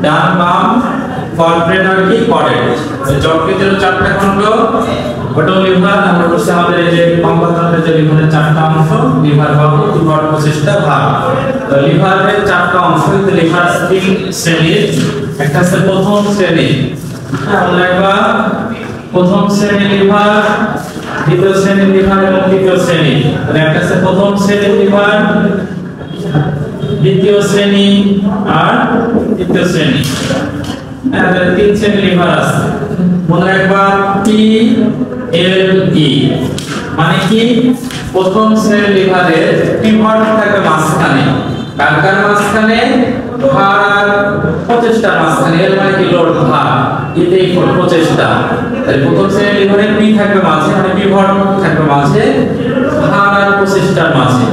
ডান বাম কর্পোরেট আর কি কর্ডেট। যকৃতের চারটা খণ্ড, ওটা লিভার। আমরা বলছি আমাদের এই যে কঙ্কাল তন্ত্রের যে লিভারের চারটা অংশ, লিভার বাহু, পিভট, প্রচেষ্টা, ভার। তো লিভারের চারটা অংশ, কিন্তু লিভার তিন শ্রেণীর। একটা হচ্ছে প্রথম শ্রেণী, আমরা একবার প্রথম শ্রেণীর লিভার, দ্বিতীয় শ্রেণীর লিভার এবং তৃতীয় শ্রেণী। একটা হচ্ছে প্রথম শ্রেণীর লিভার, দ্বিতীয় শ্রেণী আর তৃতীয় শ্রেণী। তিন শ্রেণীর লিভার আছে, মনে রাখবা PLE মানে কি? প্রথম শ্রেণীর লিভারের পিভট থাকে মাঝখানে, কার মাঝখানে? ভার আর প্রচেষ্টার মাঝখানে। এর মানে কি লোড ভার, এটাই প্রচেষ্টা। তাহলে প্রথম শ্রেণীর লিভারে পি থাকবে মাঝে, মানে পিভট থাকবে মাঝে, ভার আর প্রচেষ্টার মাঝে।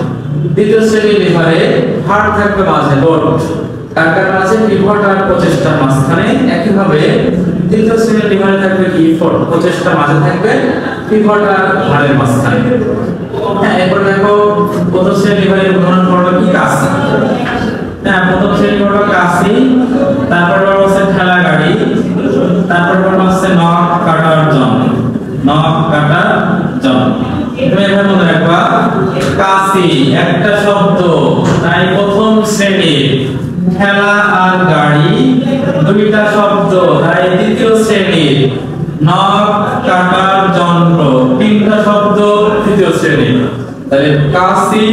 দ্বিতীয় শ্রেণীর লিভারে ভার থাকবে মাঝে, লোড কার মাঝে? পিভট আর প্রচেষ্টার মাঝখানে। একইভাবে তৃতীয় শ্রেণীর লিভারে থাকবে কি ইফোর্ট, প্রচেষ্টার মাঝে থাকবে, পিভট আর ভারের মাঝখানে। হ্যাঁ, এরপর দেখো প্রথম শ্রেণীর লিভারের উদাহরণ পড়বে কি? কাশি। হ্যাঁ, প্রথম শ্রেণীর পড়বে কাশি, তারপর পড়বে হচ্ছে ঠেলা গাড়ি, তারপর পড়বে হচ্ছে নখ কাটার যন্ত্র, নখ কাটার যন্ত্র। তুমি এভাবে মনে রাখবা, কাশি একটা শব্দ, তাই প্রথম শ্রেণীর। ঠেলা আর গাড়ি দুইটা শব্দ, তাই দ্বিতীয় শ্রেণীর। নখ কাটার যন্ত্র তিনটা শব্দ, তৃতীয় শ্রেণীর। তাহলে কাশি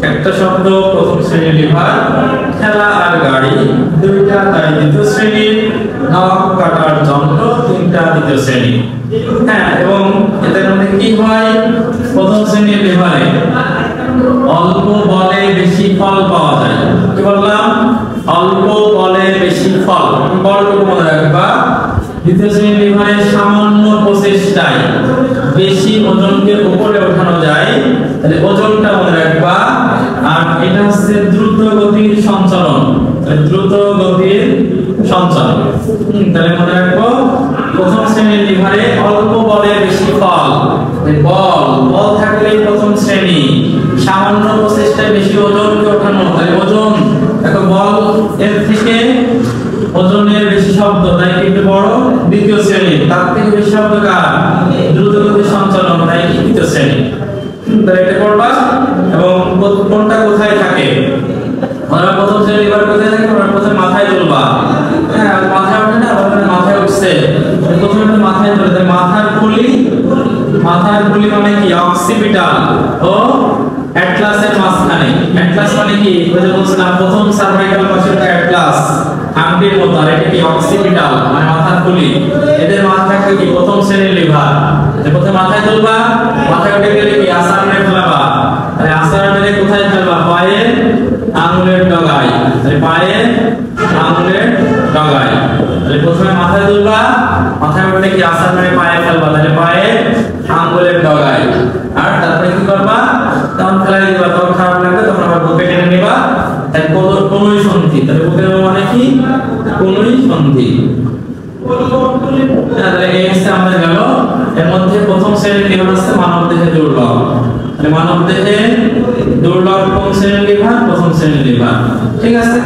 একটা শব্দ, প্রথম শ্রেণীর লিভার। ঠেলা আর গাড়ি দুইটা, তাই দ্বিতীয় শ্রেণীর। নখ কাটার যন্ত্র তিনটা, তৃতীয় শ্রেণী। হ্যাঁ, এবং এদের মধ্যে কি হয়? প্রথম শ্রেণীর লিভারে অল্প বলে বেশি ফল পাওয়া যায়। কি বললাম? অল্প বলে বেশি ফল, বলটুকু মনে রাখবা। দ্বিতীয় শ্রেণীর লিভারে সামান্য প্রচেষ্টায় বেশি ওজনকে উপরে ওঠানো যায়, তাহলে ওজনটা মনে রাখবা। আর এটা হচ্ছে দ্রুত গতির সঞ্চালন, দ্রুত গতির সঞ্চালন। তাহলে মনে রাখবো, প্রথম শ্রেণীর লিভারে অল্প বলে বেশি ফল, বল থাকলে প্রথম শ্রেণী। সামান্য প্রচেষ্টায় বেশি ওজনকে ওঠানো, তাহলে ওজন দেখো, বল এর থেকে ওজনের বেশি শব্দ, তাই একটু বড়, দ্বিতীয় শ্রেণী। তার থেকে বেশি শব্দ কার? দ্রুত গতির সঞ্চালন, তাই তৃতীয় শ্রেণী। তাহলে এটা করবা। এবং কোনটা কোথায় থাকে? আমরা প্রথম শ্রেণীর লিভার কোথায় থাকে? আমরা প্রথমে মাথায় তুলবা, খুলির মতো, আর এটা কি অক্সিপিটাল মানে মাথার খুলি। এদের মাথাটা কি প্রথম শ্রেণীর লিভার। প্রথমে মাথায় তুলবা, মাথায় উঠে গেলে কি আসার মেরে ফেলাবা, তাহলে আসার মেরে কোথায় ফেলবা? পায়ের আঙ্গুলের ডগায়। তাহলে পায়ের আঙ্গুলের ডগায়। তাহলে প্রথমে মাথায় তুলবা, মাথায় উঠে কি আসার মেরে পায়ে ফেলবা, তাহলে পায়ের আঙ্গুলের ডগায়। আর তারপরে কি করবা? তখন ফেলাই দিবা, তখন খারাপ লাগবে, তখন আবার বুকে টেনে নিবা। তাই কোনই সন্ধি, তাহলে বুকের মানে কি? কোনই সন্ধি। তাহলে এই হচ্ছে আমাদের গেল। এর মধ্যে প্রথম শ্রেণীর লিভার আছে মানব দেহে দুর্লভ। তাহলে মানব দেহে দুর্লভ কোন শ্রেণীর লিভার? প্রথম শ্রেণীর লিভার। ঠিক আছে।